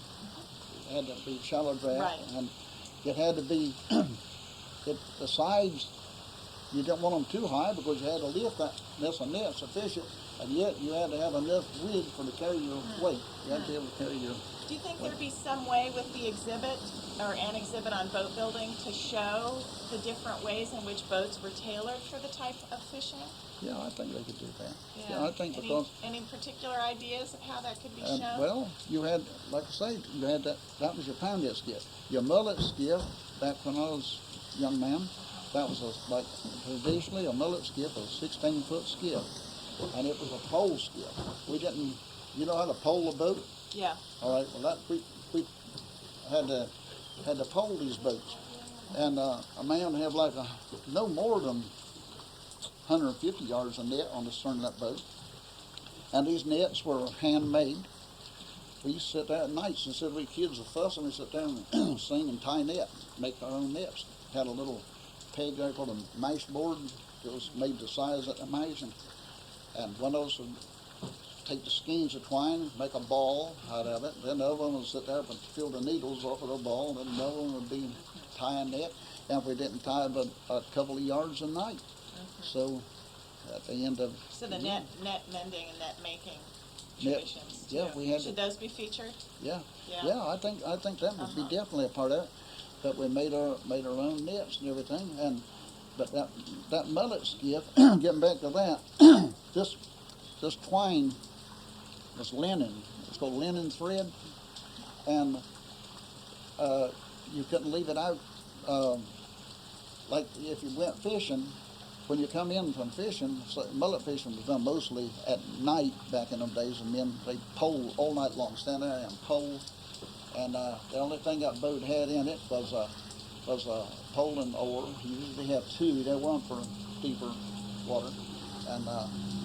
It had to be shallow draft, and it had to be. The sides, you didn't want them too high because you had to lift that net sufficient, and yet you had to have enough width to carry your weight. You had to be able to carry your. Do you think there'd be some way with the exhibit or an exhibit on boat building to show the different ways in which boats were tailored for the type of fishing? Yeah, I think they could do that. Yeah, I think because any particular ideas of how that could be shown? Well, you had, like I say, you had that was your Poundnet skiff. Your mullet skiff, back when I was a young man, that was like traditionally a mullet skiff, a 16-foot skiff, and it was a pole skiff. We didn't, you know how to pole a boat? Yeah. All right. Well, we had to pole these boats, and a man would have like no more than 150 yards of net on the stern of that boat, and these nets were handmade. We used to sit there at nights instead of we kids were fussing. We sit there and sing and tie net, make our own nets. Had a little peg there called a mash board. It was made the size of the mash, and one of those would take the skeins of twine, make a ball out of it. Then the other one would sit there and fill the needles off of the ball. Then the other one would be tying net. And if we didn't tie but a couple of yards a night. So at the end of the net mending and net making traditions too. Yeah, we had Should to- those be featured? Yeah, Yeah. yeah. I think that would be definitely a part of it. But we made our own nets and everything, but that mullet skiff. Getting back to that, this twine was linen. It's called linen thread, and you couldn't leave it out. Like if you went fishing, when you come in from fishing, so mullet fishing was done mostly at night back in them days, and men they pole all night long, stand there and pole. And the only thing that boat had in it was a pole and oar. You usually have two. They one for deeper water, and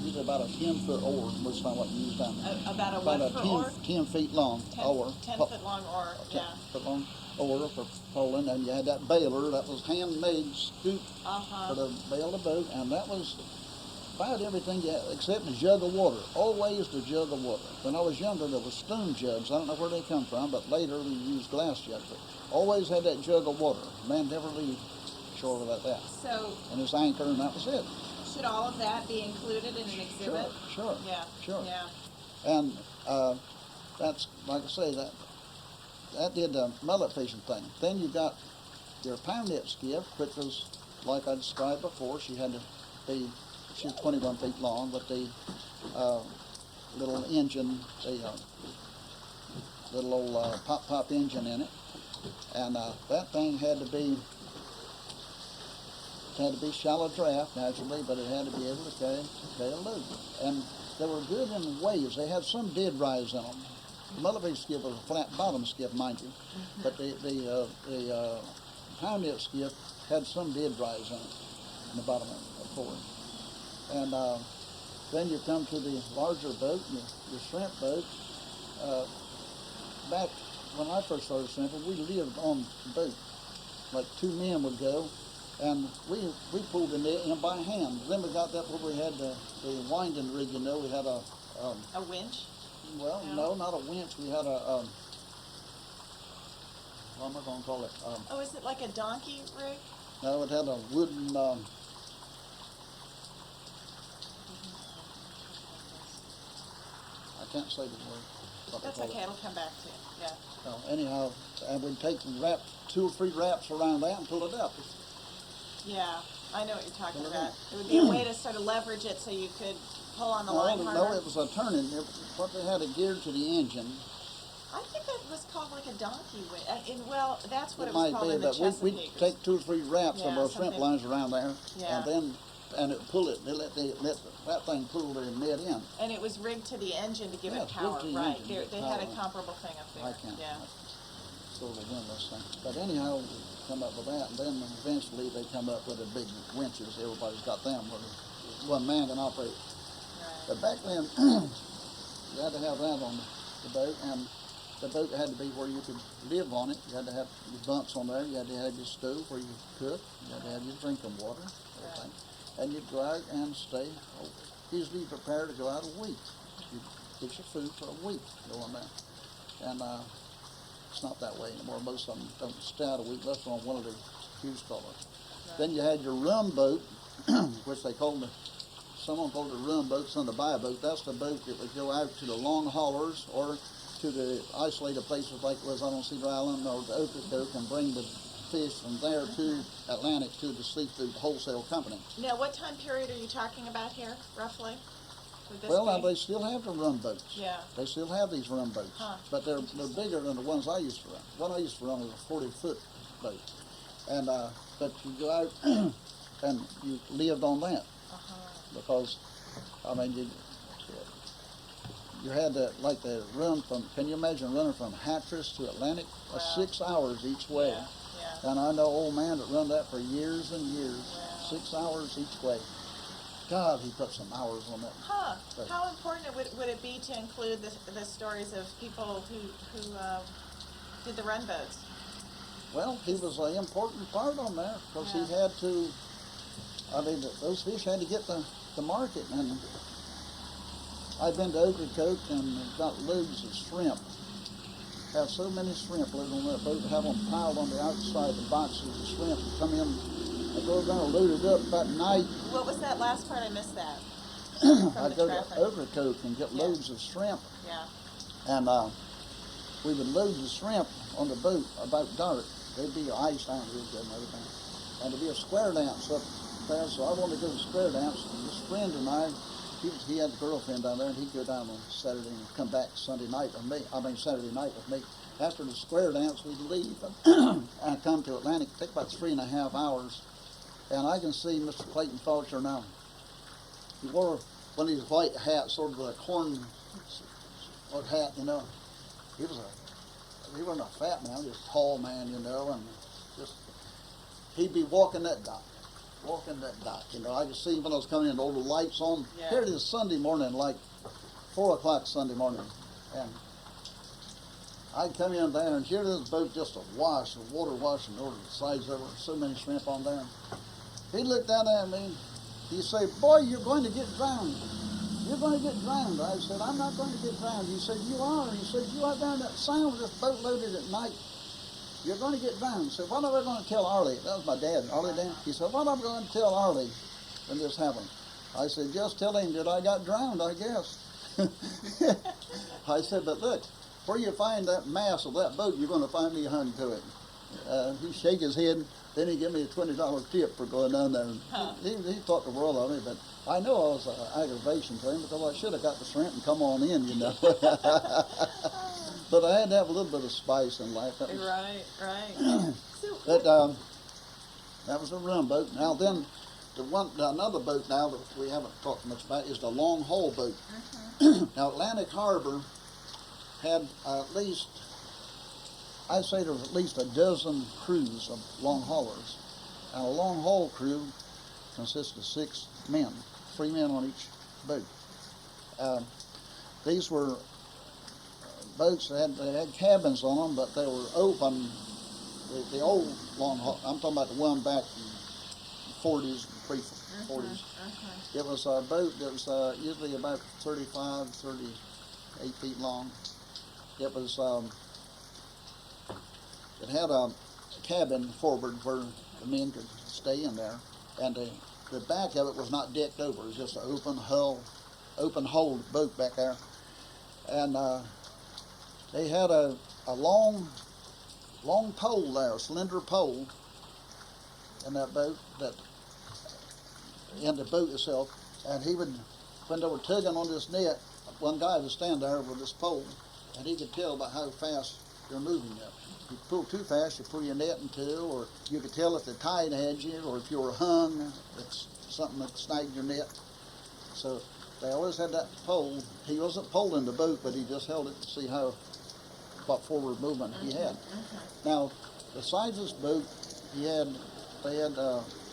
usually about a 10-foot oar. Most of the time, what you use down there. About a About what a for 10, oar? 10 feet long 10, oar. 10-foot long oar. Yeah. 10-foot long oar for poling, and you had that baler that was handmade scoop for the bail the boat, and that was about everything you had, except a jug of water. Always the jug of water. When I was younger, there was stone jugs. I don't know where they come from, but later we used glass jugs. But always had that jug of water. Man never leave short about that. So And his anchor, and that was it. should all of that be included in an exhibit? Sure. Yeah. Sure. Yeah. And that's, like I say, that did the mullet fishing thing. Then you got your pound net skiff, which was, like I described before, she was 21 feet long, but the little engine, the little old pop engine in it, and that thing had to be shallow draft naturally, but it had to be able to carry a load. And they were good in waves. They had some dead rise in them. The mullet fishing skiff was a flat bottom skiff, mind you, but the pound net skiff had some dead rise in it in the bottom of it. And then you come to the larger boat, your shrimp boat. Back when I first started shrimping, we lived on the boat. Like two men would go, and we pulled the net in by hand. Then we got that where we had the winding rig, we had a winch? well, no, not a winch. We had a what am I going to call it? Oh, is it like a donkey rig? No, it had a wooden. I can't say the word. what they That's call okay. it. It'll come back to you. Yeah. Anyhow, and we'd take and wrap 2 or 3 wraps around that and pull it up. Yeah. I know what you're talking Pull it about. in. It would be a way to sort of leverage it so you could pull on the line harder. No, it was a turning. What they had it geared to the engine. I think that was called like a donkey winch. Well, that's what It it was might called be, in the but Chesapeake. we'd take 2 or 3 wraps of Yeah, our shrimp something- lines around there, Yeah. and it pull it. They let that thing pull the net in. And it was rigged to the engine to give Yeah, it it's power, rigged to the right? engine to They give had a power. comparable thing up there. I can't. Yeah. So they win this thing. But anyhow, we come up with that, and then eventually they come up with the big winches. Everybody's got them where one man can operate. Right. But back then, you had to have that on the boat, and the boat had to be where you could live on it. You had to have your bunks on there. You had to have your stove where you cook. You had to have your drinking water, everything. And you'd go out and stay easily prepared to go out a week. You'd get your food for a week going there. And it's not that way anymore. Most of them don't stay out a week unless they're on one of the cruise callers. Right. Then you had your rum boat, which they called someone called it a rum boat, some to buy a boat. That's the boat that would go out to the long haulers or to the isolated places like it was on Cedar Island or the Ocracoke and bring the fish from there to Atlantic to the seafood wholesale company. Now, what time period are you talking about here, roughly? Would this Well, now be? they still have the rum boats. Yeah. They still have these rum boats, Huh. but they're bigger than the ones I used to run. One I used to run was a 40-foot boat, and but you go out and you lived on that because I mean you had to like the run from. Can you imagine running from Hatteras to Atlantic? Wow. 6 hours each way. Yeah. Yeah. And I know old man that run that for years and years. Wow. 6 hours each way. God, he put some hours on that. Huh. But- How important would it be to include the stories of people who did the run boats? Well, he was an important part on there because he Yeah. had to. I mean, those fish had to get the market, and I've been to Ocracoke and got loads of shrimp. Have so many shrimp living on that boat. Have them piled on the outside, the boxes of shrimp. Come in, they go down, loaded up that night. What was that last part? I missed that. I'd go to Overcook and get loads of shrimp, Yeah. and we would load the shrimp on the boat about dark. They'd be iced down real good and everything. And there'd be a square dance up there, so I wanted to go to the square dance. And this friend and I, he had a girlfriend down there, and he'd go down on Saturday and come back Saturday night with me. After the square dance, we'd leave and come to Atlantic. It took about 3.5 hours. And I can see Mr. Clayton Fulcher now. He wore one of these white hats, sort of a corn hat, you know. He wasn't a fat man, he was a tall man, you know, and just, he'd be walking that dock, you know. I could see him when I was coming in, all the lights on. Yeah. Here it is Sunday morning, like 4 o'clock Sunday morning, and I'd come in there, and here this boat just awash, the water washing over the sides of it, so many shrimp on there. He looked down at me, he said, "Boy, you're going to get drowned. You're going to get drowned." I said, "I'm not going to get drowned." He said, "You are." He said, "You are down that sound with this boat loaded at night. You're going to get drowned." I said, "What am I going to tell Arlie?" That was my dad, Arlie Dan. He said, "What am I going to tell Arlie when this happened?" I said, "Just tell him that I got drowned, I guess." I said, "But look, where you find that mass of that boat, you're going to find me hung to it." He shake his head, then he give me a $20 tip for going down there. He thought the world of me, but I know I was an aggravation to him because I should have got the shrimp and come on in, you know. But I had to have a little bit of spice in life. That was, Right. but that was a rum boat. Now then, another boat now that we haven't talked much about is the long haul boat. Now Atlantic Harbor had at least, I'd say there was at least a dozen crews of long haulers. And a long haul crew consists of 6 men, 3 men on each boat. These were boats that had cabins on them, but they were open. The old long haul, I'm talking about the one back in the 40s, pre-40s. It was a boat that was usually about 38 feet long. It was, it had a cabin forward where the men could stay in there, and the back of it was not decked over. It was just an open hulled boat back there. And they had a long pole there, a slender pole in that boat, in the boat itself, and he would, when they were tugging on this net, one guy would stand there with this pole, and he could tell about how fast they're moving up. If you pull too fast, you pull your net in two, or you could tell if the tide had you, or if you were hung, it's something that snagged your net. So they always had that pole. He wasn't pulling the boat, but he just held it to see what forward movement he had. Now, besides this boat, they had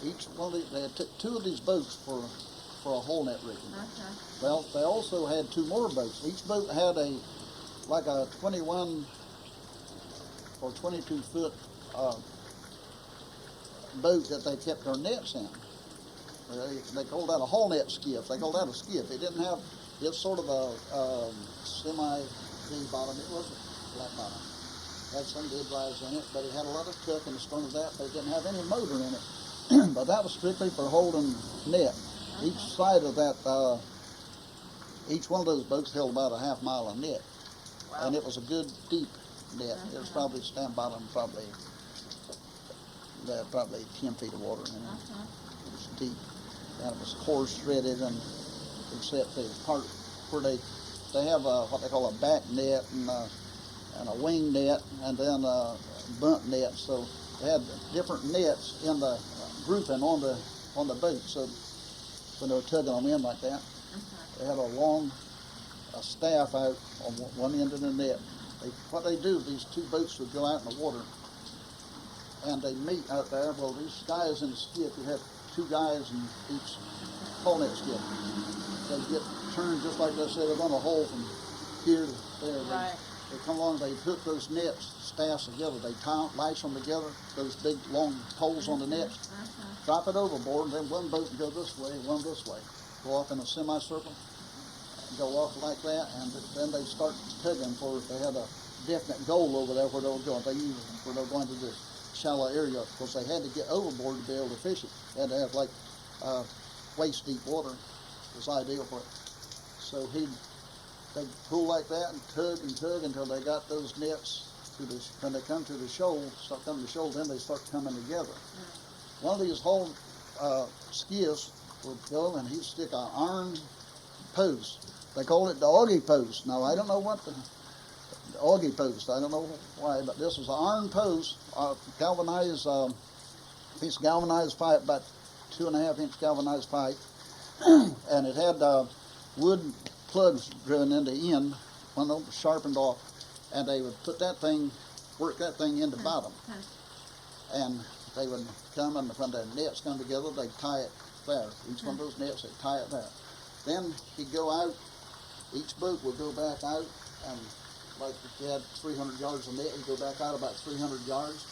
each one of they had took 2 of these boats for a whole net rigging. Well, they also had 2 more boats. Each boat had like a 21 or 22 foot boat that they kept their nets in. They called that a haul net skiff. They called that a skiff. It didn't have, it's sort of a semi-V bottom. It wasn't flat bottom. It had some good drives in it, but it had a lot of tuck in the stern of that, but it didn't have any motor in it. But that was strictly for holding net. Each side of that, each one of those boats held about a half mile of net. Wow. And it was a good deep net. It was probably stand bottom, probably 10 feet of water in it. It was deep. And it was coarse threaded, and except the part where they have what they call a back net and a wing net, and then a bunt net. So they had different nets in the grouping on the boat. So when they were tugging them in like that, they had a staff out on one end of the net. What they do, these 2 boats would go out in the water, and they meet out there. Well, these guys in the skiff, you have 2 guys in each haul net skiff. They get turned just like they say they're going to haul from here to there. Right. They come along, they hook those nets, staffs together, they lash them together, those big long poles on the nets, drop it overboard, and then one boat can go this way, one this way. Go off in a semicircle, go off like that, and then they start tugging for if they had a definite goal over there where they were going. Where they were going to this shallow area, because they had to get overboard to be able to fish it. They had to have like waist deep water. was ideal for it. So they'd pull like that and tug until they got those nets to the, when they come to the shoal, start coming to the shoal, then they start coming together. One of these whole skiffs would go and he'd stick an iron post. They call it the augie post. Now I don't know what the augie post, I don't know why, but this was an iron post, galvanized, piece of galvanized pipe, about 2.5 inch galvanized pipe, and it had wood plugs driven in the end, one of them was sharpened off, and they would put that thing, work that thing in the bottom, and they would come, and when the nets come together, they'd tie it there. Each one of those nets, they'd tie it there. Then he'd go out, each boat would go back out, and like if you had 300 yards of net, he'd go back out about 300 yards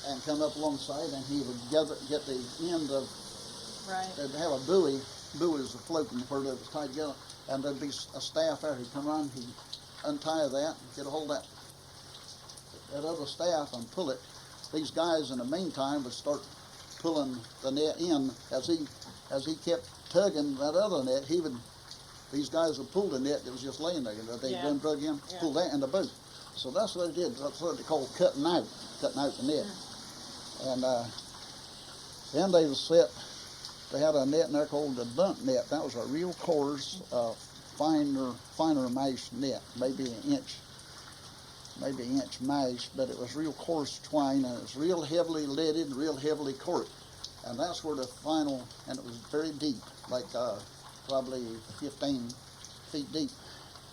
and come up alongside, and he would get the end of, they'd have a buoy is a floating where it was tied together, and there'd be a staff there. He'd come around, he'd untie that, get a hold of that other staff and pull it. These guys in the meantime would start pulling the net in. As he kept tugging that other net, these guys would pull the net that was just laying there. They'd been drug in, pull that in the boat. So that's what they did. That's what they called cutting out the net. And then they had a net in there called the bunk net. That was a real coarse, finer mesh net, maybe an inch mesh, but it was real coarse twine, and it was real heavily leaded, real heavily corked. And that's where the final, and it was very deep, like probably 15 feet deep.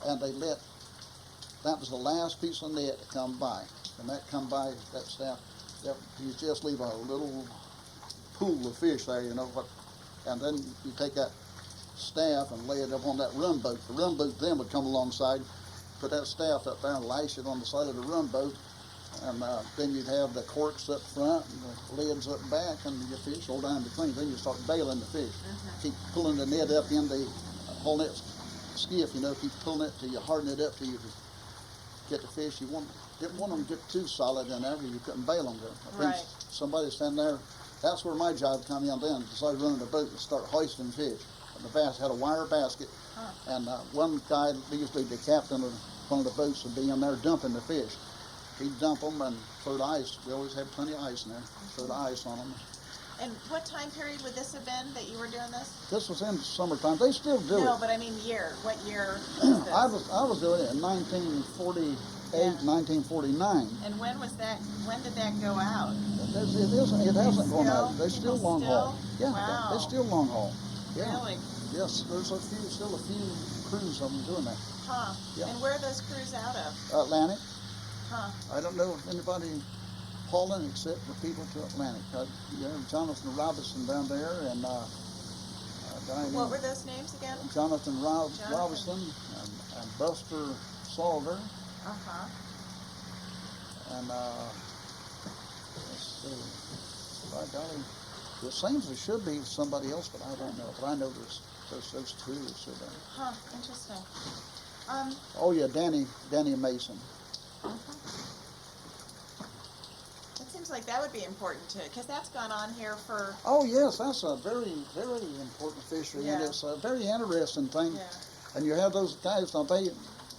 And that was the last piece of net to come by. And that come by, that staff, you just leave a little pool of fish there, and then you take that staff and lay it up on that rum boat. The rum boat then would come alongside, put that staff up there and lash it on the side of the rum boat, and then you'd have the corks up front and the lids up back, and your fish all down between. Then you start bailing the fish. Keep pulling the net up in the whole net skiff, keep pulling it till you harden it up till you get the fish. You didn't want them to get too solid in there, you couldn't bail them there. Right. Somebody stand there. That's where my job come in then, because I was running the boat and start hoisting fish. And the basket had a wire basket, and one guy, usually the captain of one of the boats, would be in there dumping the fish. He'd dump them and throw the ice. We always had plenty of ice in there. Throw the ice on them. And what time period would this have been that you were doing this? This was in summertime. They still do it. No, but I mean year. What year was this? I was doing it in 1948, 1949. And when did that go out? It hasn't gone out. They still long haul. Yeah, wow. They still long haul. Yeah. Really? Yes, there's still a few crews of them doing that. Huh. Yeah. And where are those crews out of? Atlantic. Huh. I don't know if anybody hauling except for people to Atlantic. Jonathan Robinson down there, and what were those names again? Jonathan Robinson and Buster Salter. And let's see. By golly, it seems there should be somebody else, but I don't know. But I know there's those two that should be. Huh. Interesting. Oh yeah, Danny Mason. It seems like that would be important too, because that's gone on here for. Oh yes, that's a very, very important fishery, and it's a very interesting thing. Yeah. And you have those guys. Now they,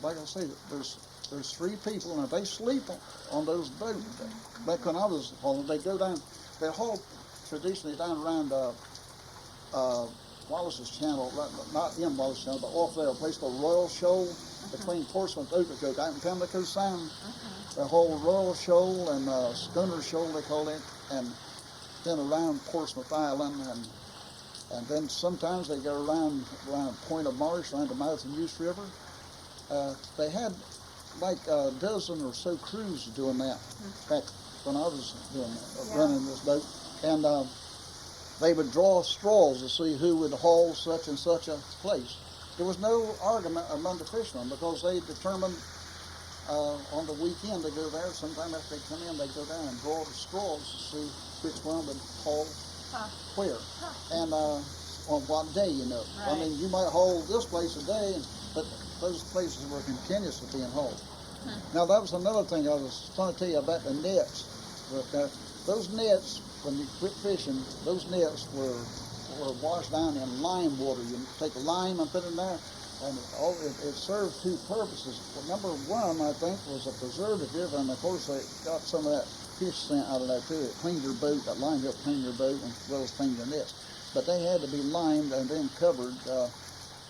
like I say, there's 3 people, and they sleep on those boats. Back when I was hauling, they go down. They haul traditionally down around Wallace's Channel, not in Wallace's Channel, but off there, a place called Royal Shoal, between Portsmouth and Okotoks, out in Pimlico Sound. The whole Royal Shoal and Schooner Shoal, they call it, and then around Portsmouth Island, and then sometimes they go around Point of Marsh, around the mouth of Moose River. They had like a dozen or so crews doing that back when I was running this boat, and they would draw straws to see who would haul such and such a place. There was no argument among the fishermen because they determined on the weekend they go there. Sometime after they come in, they go down and draw the straws to see which one would haul where and on what day. Right. I mean, you might haul this place a day, but those places were continuously being hauled. Now that was another thing I was trying to tell you about the nets. But those nets, when you quit fishing, those nets were were washed down in lime water. You take lime and put it in there, and it served two purposes. Well, number one, I think, was a preservative, and of course they got some of that fish scent out of that too. It cleaned your boat. That lime helped clean your boat as well as clean your nets. But they had to be limed and then covered.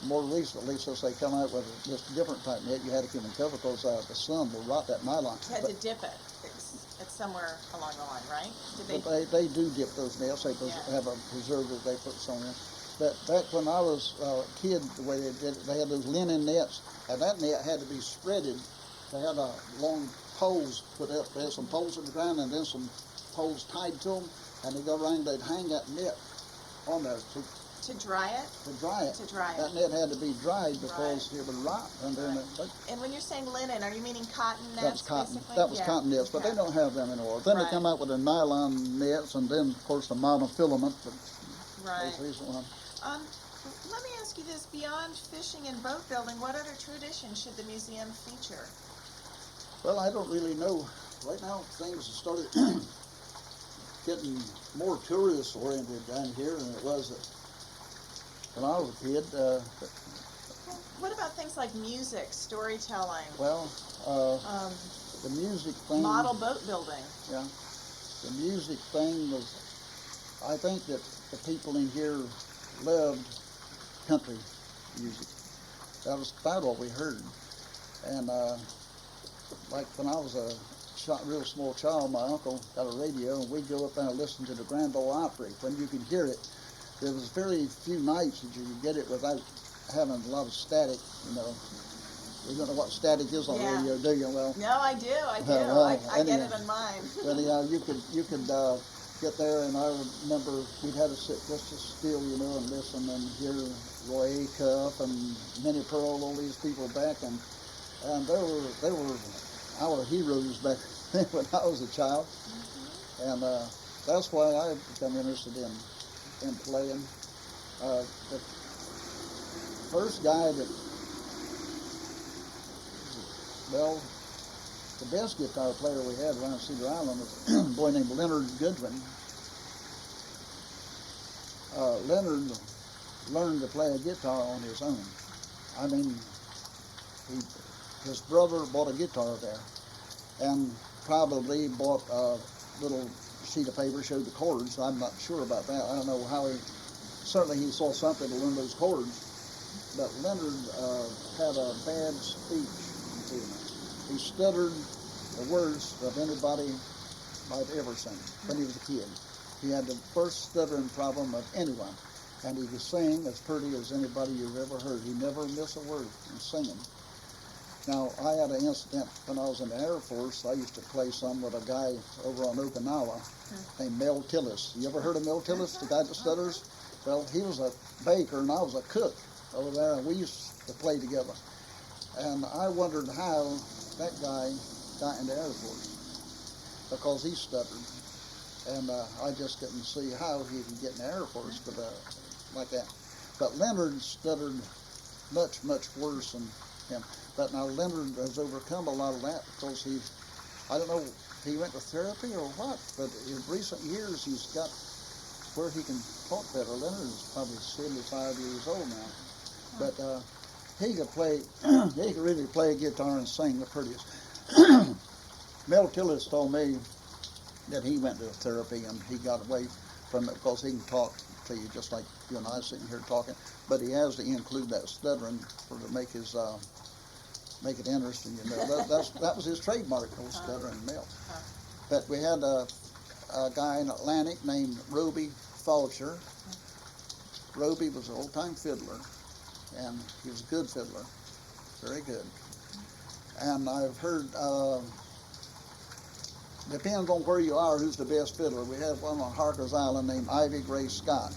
More recently, since they come out with this different type of net, you had to keep them covered because the sun will rot that nylon. You had to dip it. It's somewhere along the line, right? Did They do dip those nets. They have a preservative they put some in. But back when I was a kid, the way they did it, they had those linen nets, and that net had to be spreaded. They had long poles put up. They had some poles in the ground and then some poles tied to them, and they'd go around, they'd hang that net on there to dry it? To dry it. To dry it. That net had to be dried because it would rot. And then and when you're saying linen, are you meaning cotton nets? That was cotton. Basically? That was cotton nets, but they don't have them anymore. Then they come out with the nylon nets, and then of course the monofilament. Right. Recent one. Let me ask you this: beyond fishing and boat building, what other traditions should the museum feature? Well, I don't really know. Right now, things have started getting more tourist oriented down here than it was when I was a kid. What about things like music, storytelling? Well, the music thing. Model boat building. Yeah, the music thing was. I think that the people in here loved country music. That was about all we heard. And like when I was a real small child, my uncle got a radio, and we'd go up there and listen to the Grand Ole Opry. When you could hear it, there was very few nights that you could get it without having a lot of static. You know, you don't know what static is on radio, do you? Well, no, I do. I get it on mine. Well, you could get there, and I remember we'd had to sit just as still, you know, and listen and hear Roy Acuff and Minnie Pearl, all these people back, and they were our heroes back then when I was a child, and that's why I become interested in playing. The first guy that, well, the best guitar player we had around Cedar Island was a boy named Leonard Goodwin. Leonard learned to play a guitar on his own. I mean, his brother bought a guitar there, and probably bought a little sheet of paper, showed the chords. I'm not sure about that. I don't know how certainly he saw something to learn those chords. But Leonard had a bad speech impediment. He stuttered the words of anybody I'd ever seen when he was a kid. He had the first stuttering problem of anyone, and he could sing as pretty as anybody you've ever heard. He never missed a word in singing. Now, I had an incident when I was in the Air Force. I used to play some with a guy over on Okinawa named Mel Tillis. You ever heard of Mel Tillis, the guy that stutters? Well, he was a baker and I was a cook over there, and we used to play together. And I wondered how that guy got in the Air Force, because he stuttered. And I just couldn't see how he could get in the Air Force like that. But Leonard stuttered much, much worse than him. But now Leonard has overcome a lot of that because I don't know if he went to therapy or what, but in recent years he's got where he can talk better. Leonard is probably 75 years old now. But he could play, he could really play a guitar and sing the prettiest. Mel Tillis told me that he went to therapy and he got away from it because he can talk to you just like you and I sitting here talking, but he has to include that stuttering to make his make it interesting. You know, that was his trademark, old stuttering Mel. But we had a guy in Atlantic named Roby Fulcher. Roby was an old-time fiddler, and he was a good fiddler, very good. And I've heard, depends on where you are, who's the best fiddler. We have one on Harker's Island named Ivy Gray Scott.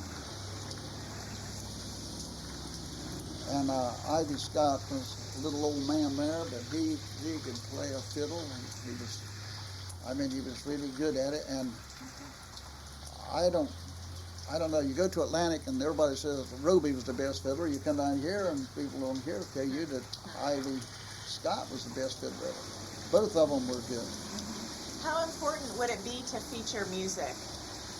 And Ivy Scott was a little old man there, but he could play a fiddle, and he was really good at it. And I don't know, you go to Atlantic and everybody says Roby was the best fiddler. You come down here and people on here tell you that Ivy Scott was the best fiddler ever. Both of them were good. How important would it be to feature music?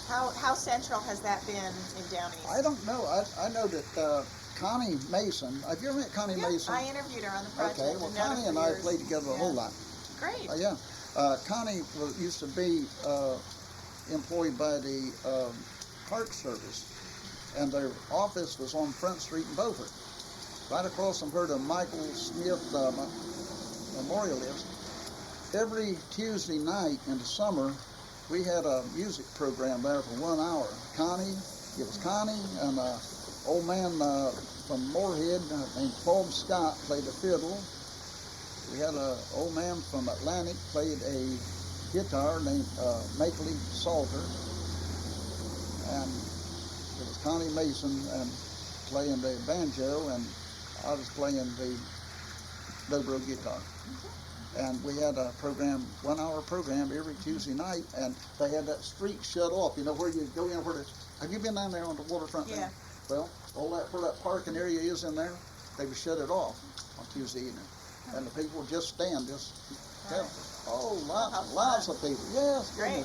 How central has that been in Down East? I don't know. I know that Connie Mason. Have you ever met Connie Yeah, Mason? I interviewed her on the project. Okay, well, I've known her Connie for and I years. played together a whole lot. Great. Yeah. Connie used to be employed by the Park Service, and their office was on Front Street in Beaufort, right across from where the Michael Smith Memorial is. Every Tuesday night in the summer, we had a music program there for 1 hour. It was Connie and an old man from Moorhead named Bob Scott played the fiddle. We had an old man from Atlantic played a guitar named Makeley Salter, and it was Connie Mason and playing the banjo, and I was playing the dobro guitar. And we had a program, 1 hour program every Tuesday night, and they had that street shut off. You know where you go in, have you been down there on the waterfront? Yeah. There? Well, all that where that parking area is in there, they would shut it off on Tuesday evening, and the people would just stand, lots of people. Yes, Great.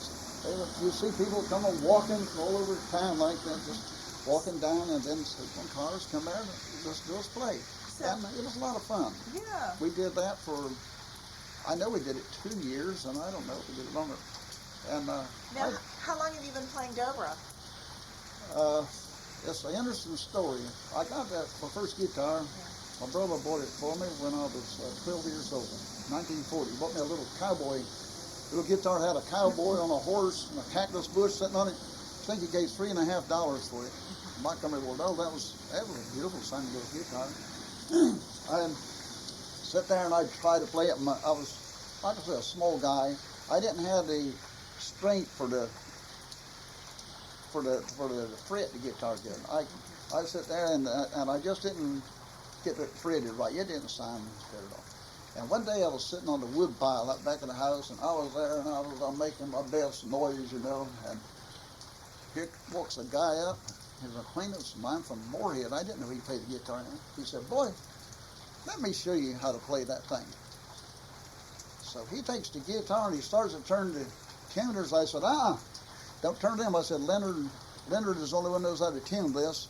You see people coming walking all over town like that, just walking down, and then some cars come there and just play. And it was a lot of fun. Yeah. We did that for, I know we did it 2 years, and I don't know if we did it longer. And Now, how long have you been playing dobro? it's an interesting story. I got my first guitar. My brother bought it for me when I was 12 years old, 1940. He bought me a little guitar, had a cowboy on a horse and a cactus bush sitting on it. I think he gave $3.50 for it. My company, well, no, that was a beautiful sounding little guitar. I'd sit there and I'd try to play it. I was, like I said, a small guy. I didn't have the strength for the fret the guitar good. I sit there and I just didn't get it fretted right. It didn't sound good at all. And one day I was sitting on the wood pile out back of the house, and I was there and I was making my best noise, and here walks a guy up. He's an acquaintance of mine from Moorhead. I didn't know he played the guitar. He said, "Boy, let me show you how to play that thing." So he takes the guitar and he starts to turn the tuners. I said, don't turn them. I said, Leonard is the only one who knows how to tune this.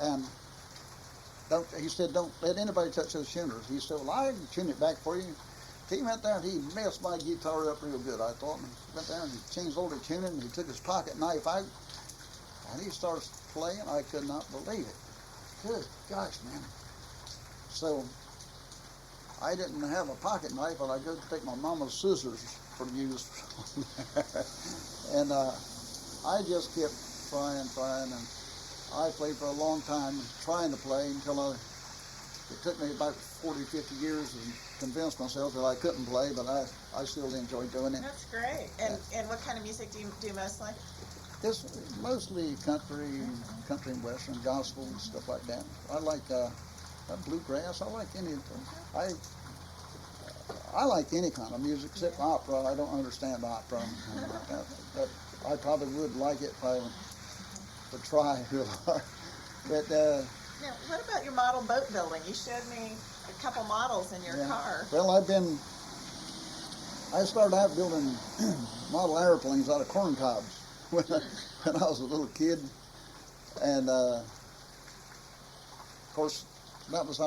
And he said, don't let anybody touch those tuners. He said, well, I can tune it back for you. He went there and he messed my guitar up real good, I thought. And he went there and he changed all the tuning, and he took his pocket knife out and he starts playing. I could not believe it. Good gosh, man. So I didn't have a pocket knife, but I go to take my mama's scissors from use. And I just kept trying, and I played for a long time, trying to play until it took me about 40, 50 years to convince myself that I couldn't play, but I still enjoy doing it. That's great. And what kind of music do you do mostly? It's mostly country and western, gospel and stuff like that. I like bluegrass. I like anything. I like any kind of music except opera. I don't understand opera, but I probably would like it if I would try real hard. But Now, what about your model boat building? You showed me a couple models in your car. Well, I started out building model airplanes out of corn cobs when I was a little kid, and of course that was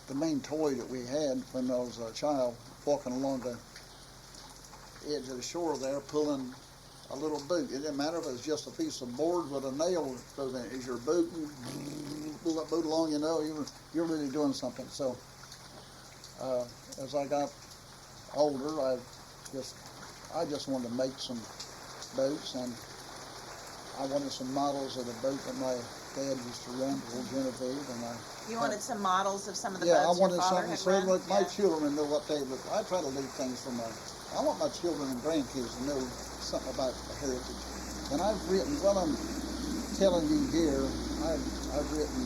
the main toy that we had when I was a child, walking along the edge of the shore there, pulling a little boat. It didn't matter if it was just a piece of board with a nail goes in it. As you're booting, pull that boat along, you're really doing something. So as I got older, I just wanted to make some boats, and I wanted some models of the boat that my dad used to run, the old Genevieve, and You wanted some models of some of the I boats your wanted father something had so run? that my children know what they look. I try to leave things from I want my children and grandkids to know something about the heritage. And I've written, what I'm telling you here, I've written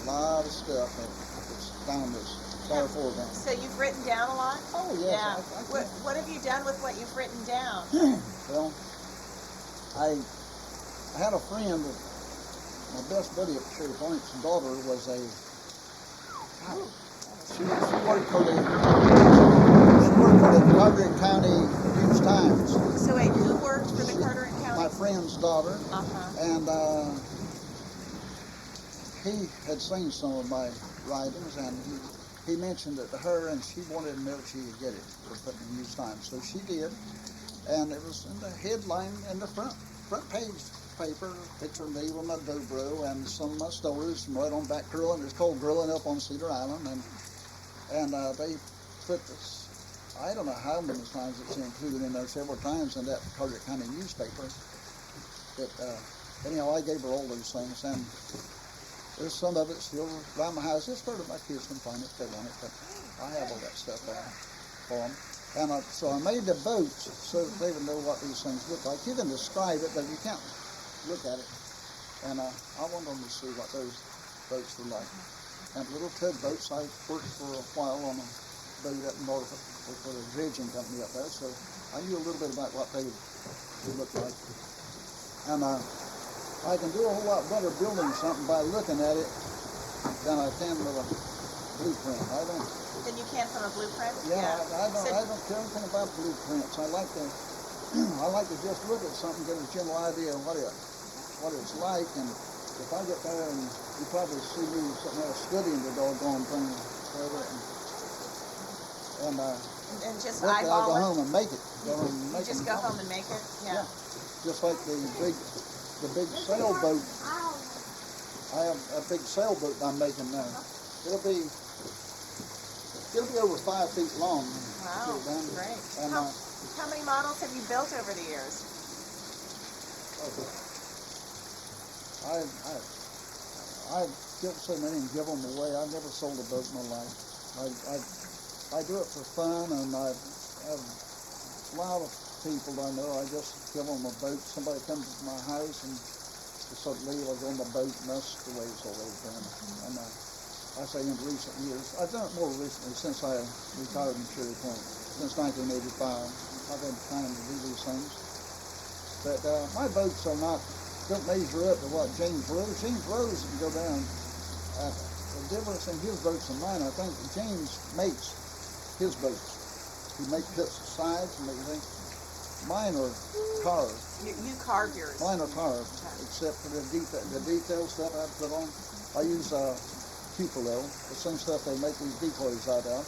a lot of stuff that's down this far forward. So you've written down a lot? Oh yes. Yeah. What have you done with what you've written down? Well, I had a friend that my best buddy at Cherry Point's daughter was she worked for the Carteret County News Times. So wait, who worked for the Carteret County? My friend's daughter, Uh-huh. and he had seen some of my writings, and he mentioned it to her, and she wanted to know if she could get it for putting in News Times. So she did, and it was in the headline in the front page paper, picture of me with my dobro and some of my stories from right on back growing. It's called Growing Up on Cedar Island, and they put this. I don't know how many times it's included in there, several times in that Carter County newspaper. But anyhow, I gave her all those things, and there's some of it still around my house. It's where my kids can find it if they want it, but I have all that stuff there for them. And so I made the boats so that they would know what these things look like. You can describe it, but you can't look at it. And I want them to see what those boats were like. And little tugboats, I worked for a while on a boat up in Norfolk for a dredging company up there, so I knew a little bit about what they would look like. And I can do a whole lot better building something by looking at it than I can with a blueprint. I don't. Then you can from a blueprint? Yeah, I don't. So, I don't care anything about blueprints. I like to. I like to just look at something, get a general idea of what it's like, and if I get there and you probably see me sitting there studying the doggone thing forever, and just I'll go eyeball home it? and make it. Go home and You make just it. go home and make it? Yeah. Just like the big sailboat. I have a big sailboat I'm making now. It'll be over 5 feet long. Wow, great. And, how many models have you built over the years? I've built so many and give them away. I've never sold a boat in my life. I do it for fun, and I have a lot of people I know. I just give them a boat. Somebody comes to my house and suddenly I go on the boat, and that's the way it's always been. And I say in recent years, I've done it more recently since I retired from Cherry Point, since 1985. I've had time to do these things. But my boats are don't measure up to what James Rose. James Rose can go down. The difference in his boats and mine, I think James makes his boats. He makes cuts the sides and everything. Mine are carved. You carve yours? Mine are carved, except for the detail stuff I put on. I use Tupelo, the same stuff they make these decoys out of.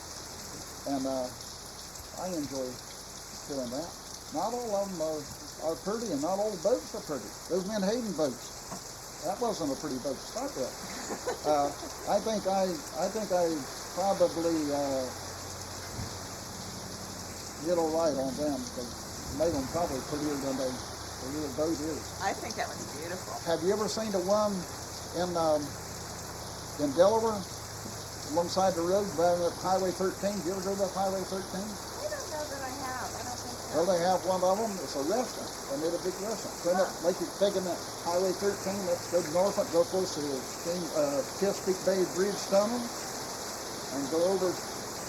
And I enjoy doing that. Not all of them are pretty, and not all the boats are pretty. Those Menhaden boats, that wasn't a pretty boat to start with. I think I probably did all right on them, because made them probably prettier than the real boat is. I think that one's beautiful. Have you ever seen the one in Delaware, alongside the road, driving up Highway 13? Did you ever go up Highway 13? I don't know that I have. I don't think so. Well, they have one of them. It's a restaurant. They made a big restaurant. Going up, like you're taking that Highway 13, let's go to Norfolk, go close to the Chesapeake Bay Bridge Tunnel, and go over,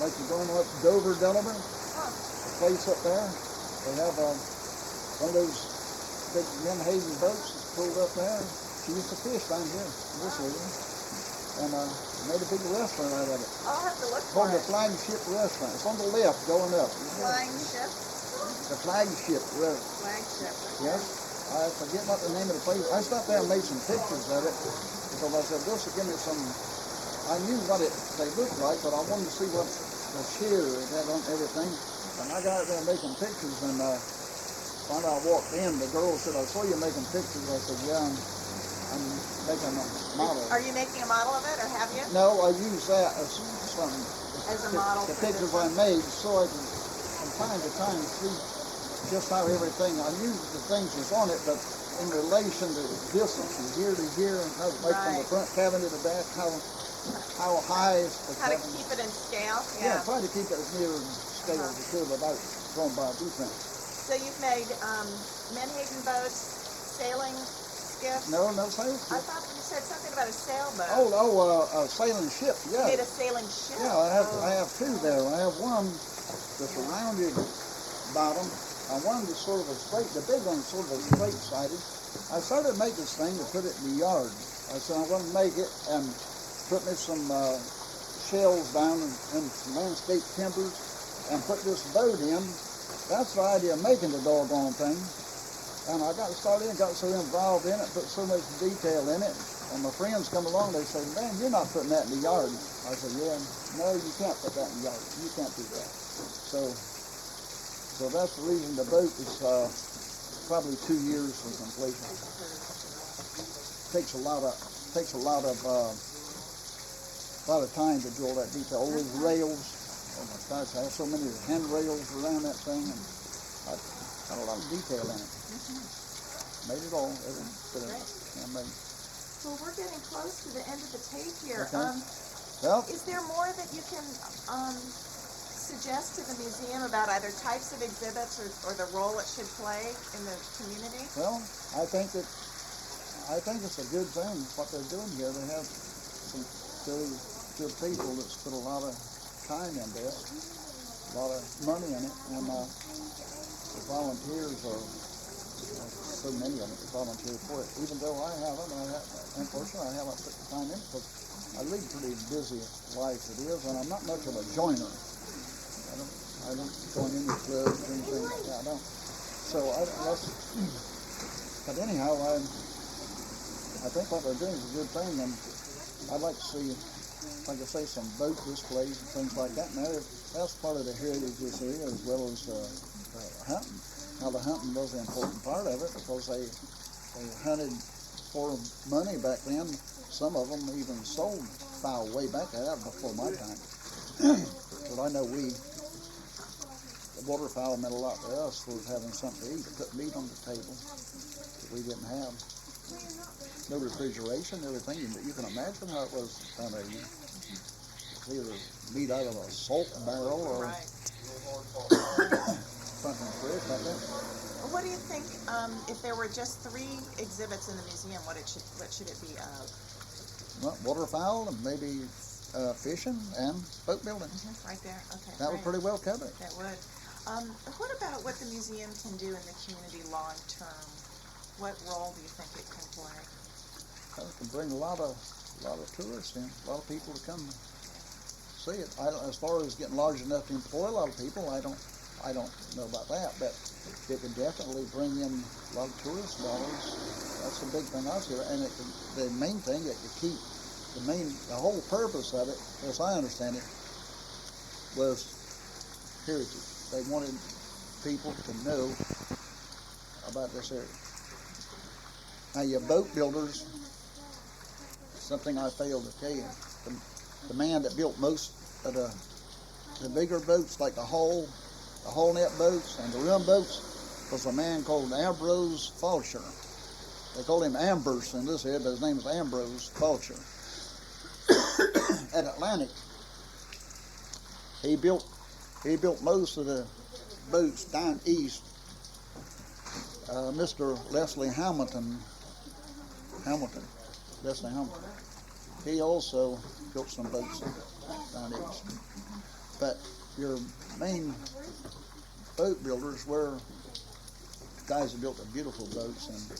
like you're going up Dover, Delaware. The place up there, they have one of those big Menhaden boats that's pulled up there. She used to fish down here, this lady, and made a big restaurant out of it. I'll have to look It's for called the it. Flagship Restaurant. It's on the left going up. Flying ship? The Flagship Restaurant. Flagship. Yes. I forget what the name of the place. I stopped there and made some pictures of it because I said, this will give me some. I knew what they looked like, but I wanted to see what the shear it had on everything. And I got out there making pictures, and when I walked in, the girl said, I saw you making pictures. I said, yeah, I'm making a model. Are you making a model of it, or have you? No, I use that as something. As a model The for pictures this I one? made, so I can, from time to time, see just how everything, I knew the things was on it, but in relation to distance from here to here, and how, like from the Right. front cabin to the back, how high is the How to cabin. keep it in scale? Yeah, try to keep it as near scale as you could without going by a blueprint. So you've made Menhaden boats, sailing skiffs? No sail I ship. thought you said something about a sailboat. A sailing ship, You yeah. made a sailing ship? Yeah, I have two there. I have one that's a rounded bottom, and one that's sort of a straight. The big one's sort of a straight-sided. I started to make this thing to put it in the yard. I said I'm going to make it and put me some shells down and some landscape timbers and put this boat in. That's the idea of making the doggone thing. And I got started in, got so involved in it, put so much detail in it. And my friends come along, they say, man, you're not putting that in the yard. I said, yeah, no, you can't put that in the yard. You can't do that. So that's the reason the boat is probably 2 years for completion. Takes a lot of time to do all that detail. All those rails, oh my gosh, I have so many handrails around that thing, and I got a lot of detail in it. Made it all, every bit of handmade. Well, we're getting close to the end of the tape here. Okay. Well, Is there more that you can suggest to the museum about either types of exhibits or the role it should play in the community? well, I think it's a good thing what they're doing here. They have some very good people that's put a lot of time into it, a lot of money in it, and the volunteers are so many of them volunteer for it. Even though I haven't, unfortunately, I haven't put the time in because I lead a pretty busy life it is, and I'm not much of a joiner. I don't join any clubs or anything like that. I don't. So but anyhow, I think what they're doing is a good thing, and I'd like to see, like I say, some boat displays and things like that. Now, that's part of the heritage of this area, as well as hunting. Now, the hunting was an important part of it because they hunted for money back then. Some of them even sold fowl way back there before my time. But I know the waterfowl meant a lot to us for having something to eat, to put meat on the table that we didn't have. No refrigeration, everything. You can imagine how it was down there. Either meat out of a salt barrel or something fresh like that. What do you think if there were just 3 exhibits in the museum? What should it be of? Well, waterfowl and maybe fishing and boat building. Right there. Okay. That would pretty well cover it. That would. What about what the museum can do in the community long term? What role do you think it can play? It can bring a lot of tourists in, a lot of people to come see it. As far as getting large enough to employ a lot of people, I don't know about that, but it can definitely bring in a lot of tourist dollars. That's the big thing I see. And the main thing that could keep the whole purpose of it, as I understand it, was heritage. They wanted people to know about this area. Now, your boat builders, something I failed to tell you, the man that built most of the bigger boats, like the hull net boats and the rim boats, was a man called Ambrose Fulcher. They called him Ambrose in this area, but his name is Ambrose Fulcher. At Atlantic, he built most of the boats down east. Mr. Leslie Hamilton, he also built some boats down east. But your main boat builders were guys that built the beautiful boats, and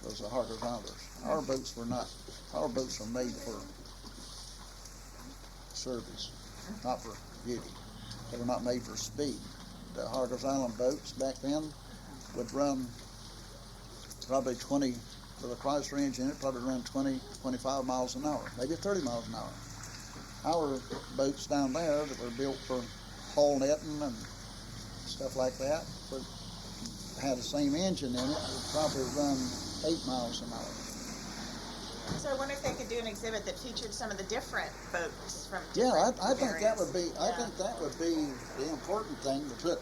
those are Harker's Islanders. Our boats were not. Our boats are made for service, not for beauty. They were not made for speed. The Harker's Island boats back then would run probably 20, with a Chrysler engine, it probably run 20, 25 miles an hour, maybe 30 miles an hour. Our boats down there that were built for hull netting and stuff like that, but had the same engine in it, would probably run 8 miles an hour. So I wonder if they could do an exhibit that featured some of the different boats from Yeah, different I think that areas. would be. I think that would be the important thing, to put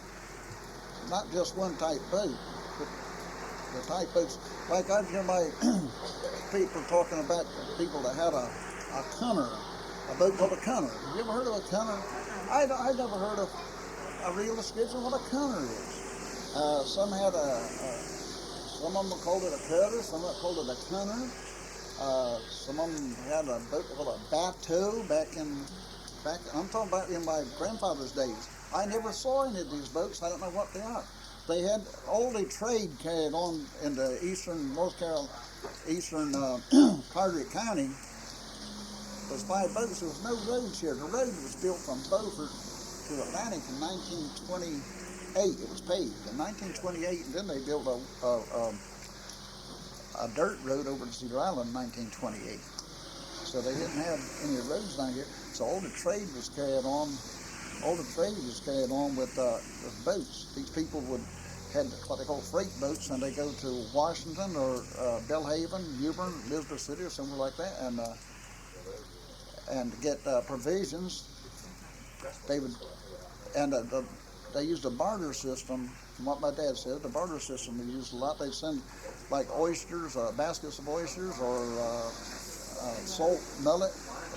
not just one type boat, but the type boats. Like I hear my people talking about people that had a cunner, a boat called a cunner. Have you ever heard of a cunner? I never heard of a real description of what a cunner is. Some had some of them called it a cutter, some of them called it a cunner. Some of them had a boat called a bateau I'm talking about in my grandfather's days. I never saw any of these boats. I don't know what they are. They had all the trade carried on into eastern North Carolina, eastern Carteret County. Those 5 boats. There was no roads here. The road was built from Beaufort to Atlantic in 1920. It was paved in 1928, and then they built a dirt road over to Cedar Island in 1928. So they didn't have any roads down here. So all the trade was carried on. All the trade was carried on with boats. These people had what they call freight boats, and they go to Washington or Belhaven, Newbern, Elizabeth City, or somewhere like that, and get provisions. They would, and they used a barter system. From what my dad said, the barter system they used a lot. They'd send like oysters, baskets of oysters, or salt mullet,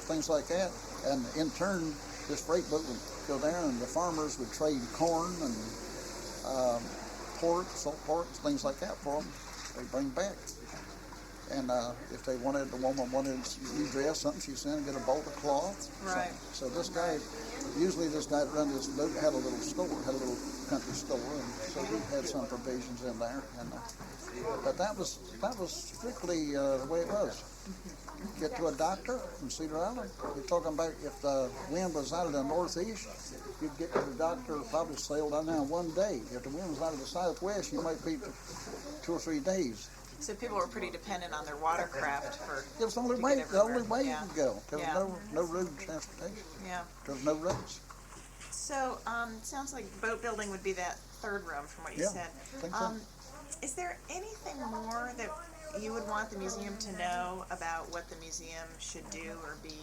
things like that. And in turn, this freight boat would go there, and the farmers would trade corn and pork, salt pork, things like that for them. They bring back. And if the woman wanted a new dress, something, she'd send and get a bolt of cloth. Right. So this guy, usually this guy that ran this boat had a little store, had a little country store, and so we had some provisions in there. And but that was strictly the way it was. Get to a doctor from Cedar Island. You're talking about if the wind was out of the northeast, you'd get to the doctor, probably sail down there in one day. If the wind was out of the southwest, you might be 2 or 3 days. So people were pretty dependent on their watercraft for. It was the only way. The only way you could go. There was no road transportation. Yeah. There was no roads. So sounds like boat building would be that third room from what you said. I think so. Is there anything more that you would want the museum to know about what the museum should do or be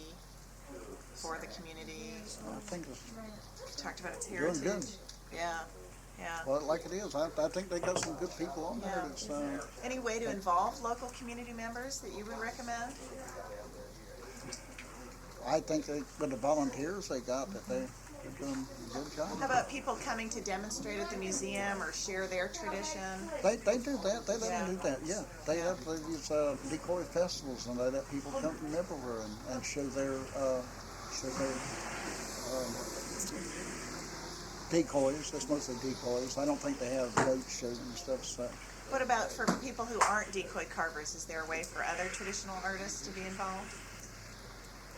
for the community? I think it's You talked about its doing heritage. good. Yeah. Yeah. Well, like it is. I think they got some good people on there. Yeah. That's, Any way to involve local community members that you would recommend? I think with the volunteers they got, that they're doing a good job. How about people coming to demonstrate at the museum or share their tradition? They do that. They let them do that. Yeah, they Yeah. have these decoy festivals, and they let people come from everywhere and show their decoys. That's mostly decoys. I don't think they have boat shows and stuff. So What about for people who aren't decoy carvers? Is there a way for other traditional artists to be involved?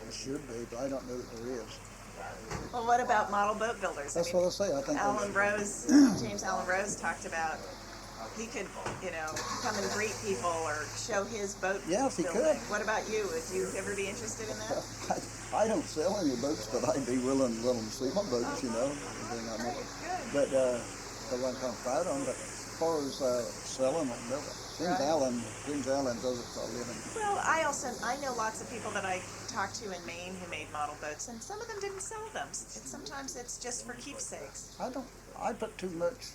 it should be, but I don't know that there is. Well, what about model boat builders? That's what I say. I think James Allen Rose talked about he could, come and greet people or show his boat Yes, he building. could. What about you? Would you ever be interested in that? I don't sell any boats, but I'd be willing to let them see my boats, everything I know. Good. But I'm kind of proud of them. But as far as selling them, no. James Allen does it for a living. Well, I know lots of people that I talked to in Maine who made model boats, and some of them didn't sell them. Sometimes it's just for keepsakes. I put too much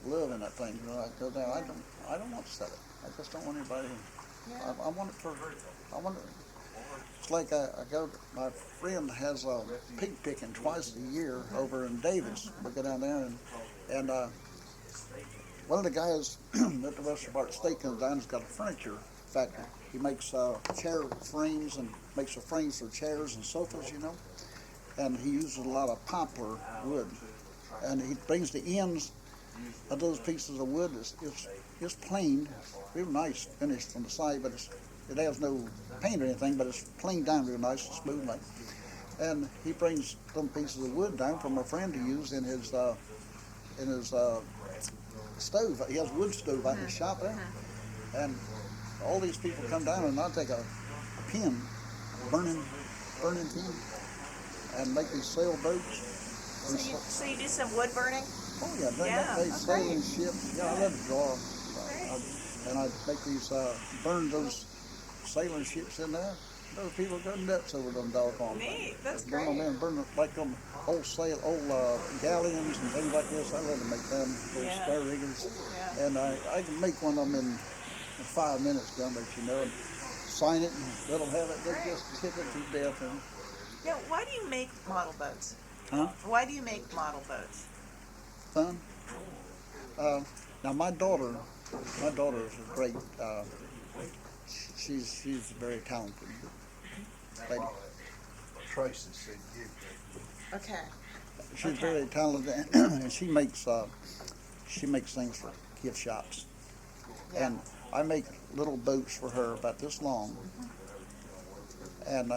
love in that thing. I go down. I don't want to sell it. I just don't want anybody. Yeah. I want it. It's like my friend has a pig picking twice a year over in Davis. We go down there and one of the guys at the western part of the state comes down and has got a furniture factory. He makes chair frames and makes the frames for chairs and sofas, and he uses a lot of poplar wood. And he brings the ends of those pieces of wood. It's plain, real nice, finished on the side, but it has no paint or anything, but it's planed down real nice and smooth like. And he brings some pieces of wood down from a friend to use in his stove. He has a wood stove out in his shop there. And all these people come down and I take a pin, burning pin, and make these sailboats. So you do some wood burning? Oh yeah, they sailing ships. Yeah, I love to draw. And I make these burn those sailing ships in there. Those people go nuts over them doggone. Neat, that's Burn great. them in, burn them like them old galleons and things like this. I love to make them, those star riggers. Yeah. And I can make one of them in 5 minutes, and sign it and let them have it. They just tip it to death. And, Now, why do you make model boats? huh? Why do you make model boats? Fun. Now my daughter is a great. She's very talented lady. Tracy said you. Okay. She's very talented, and she makes things for gift shops. Yeah. And I make little boats for her about this long, and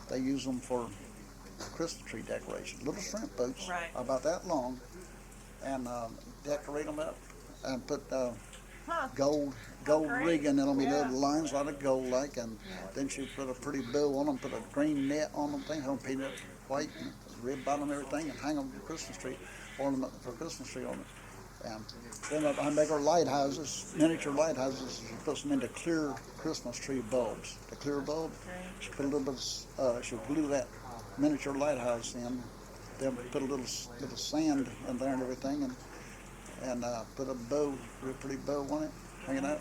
they use them for Christmas tree decoration. Little shrimp boats, Right. about that long, and decorate them up and put Huh. gold great. rigging in them, Yeah. the lines like a gold like, and then she put a pretty bow on them, put a green net on them, thing, home painted white, and ribbed on them, everything, and hang them on the Christmas tree, ornament for Christmas tree on it. And then I make her lighthouses, miniature lighthouses. She puts them into clear Christmas tree bulbs. The clear bulb, she put a little bit she glue that miniature lighthouse in, then put a little sand in there and everything, and put a bow, real pretty bow on it, hanging out.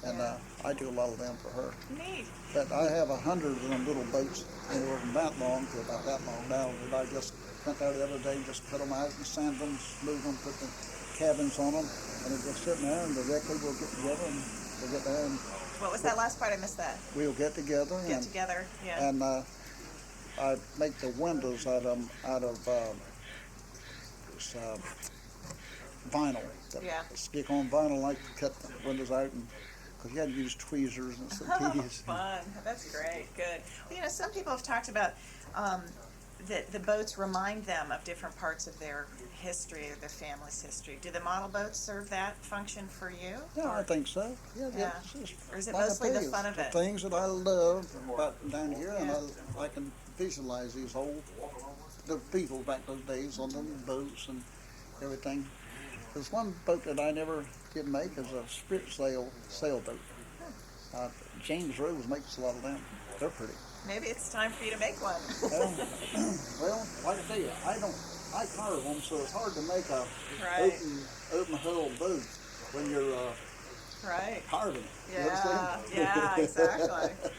And I do a lot of them for her. Neat. But I have 100 of them little boats, anywhere from that long to about that long now, that I just went there the other day, just cut them out and sand them, smooth them, put the cabins on them, and they're just sitting there, and directly we'll get together, and we'll get there, and What was that last part? I missed that. we'll get together, Get together. Yeah. and I make the windows out of this, vinyl. Yeah. Stick on vinyl, like cut the windows out, and because you had to use tweezers and some tedious. Fun. That's great. Good. Well, some people have talked about that the boats remind them of different parts of their history or their family's history. Do the model boats serve that function for you? Yeah, I think so. Yeah, Yeah. it's just Or is it like I mostly the tell you, fun of the it? things that I love about down here, and Yeah. I can visualize these the people back those days on them boats and everything. There's one boat that I never did make is a sprit sailboat. James Rose makes a lot of them. They're pretty. Maybe it's time for you to make one. Well, like I tell you, I carve them, so it's hard to make a Right. open hull boat when you're Right. carving it. You Yeah. understand? Yeah. Exactly.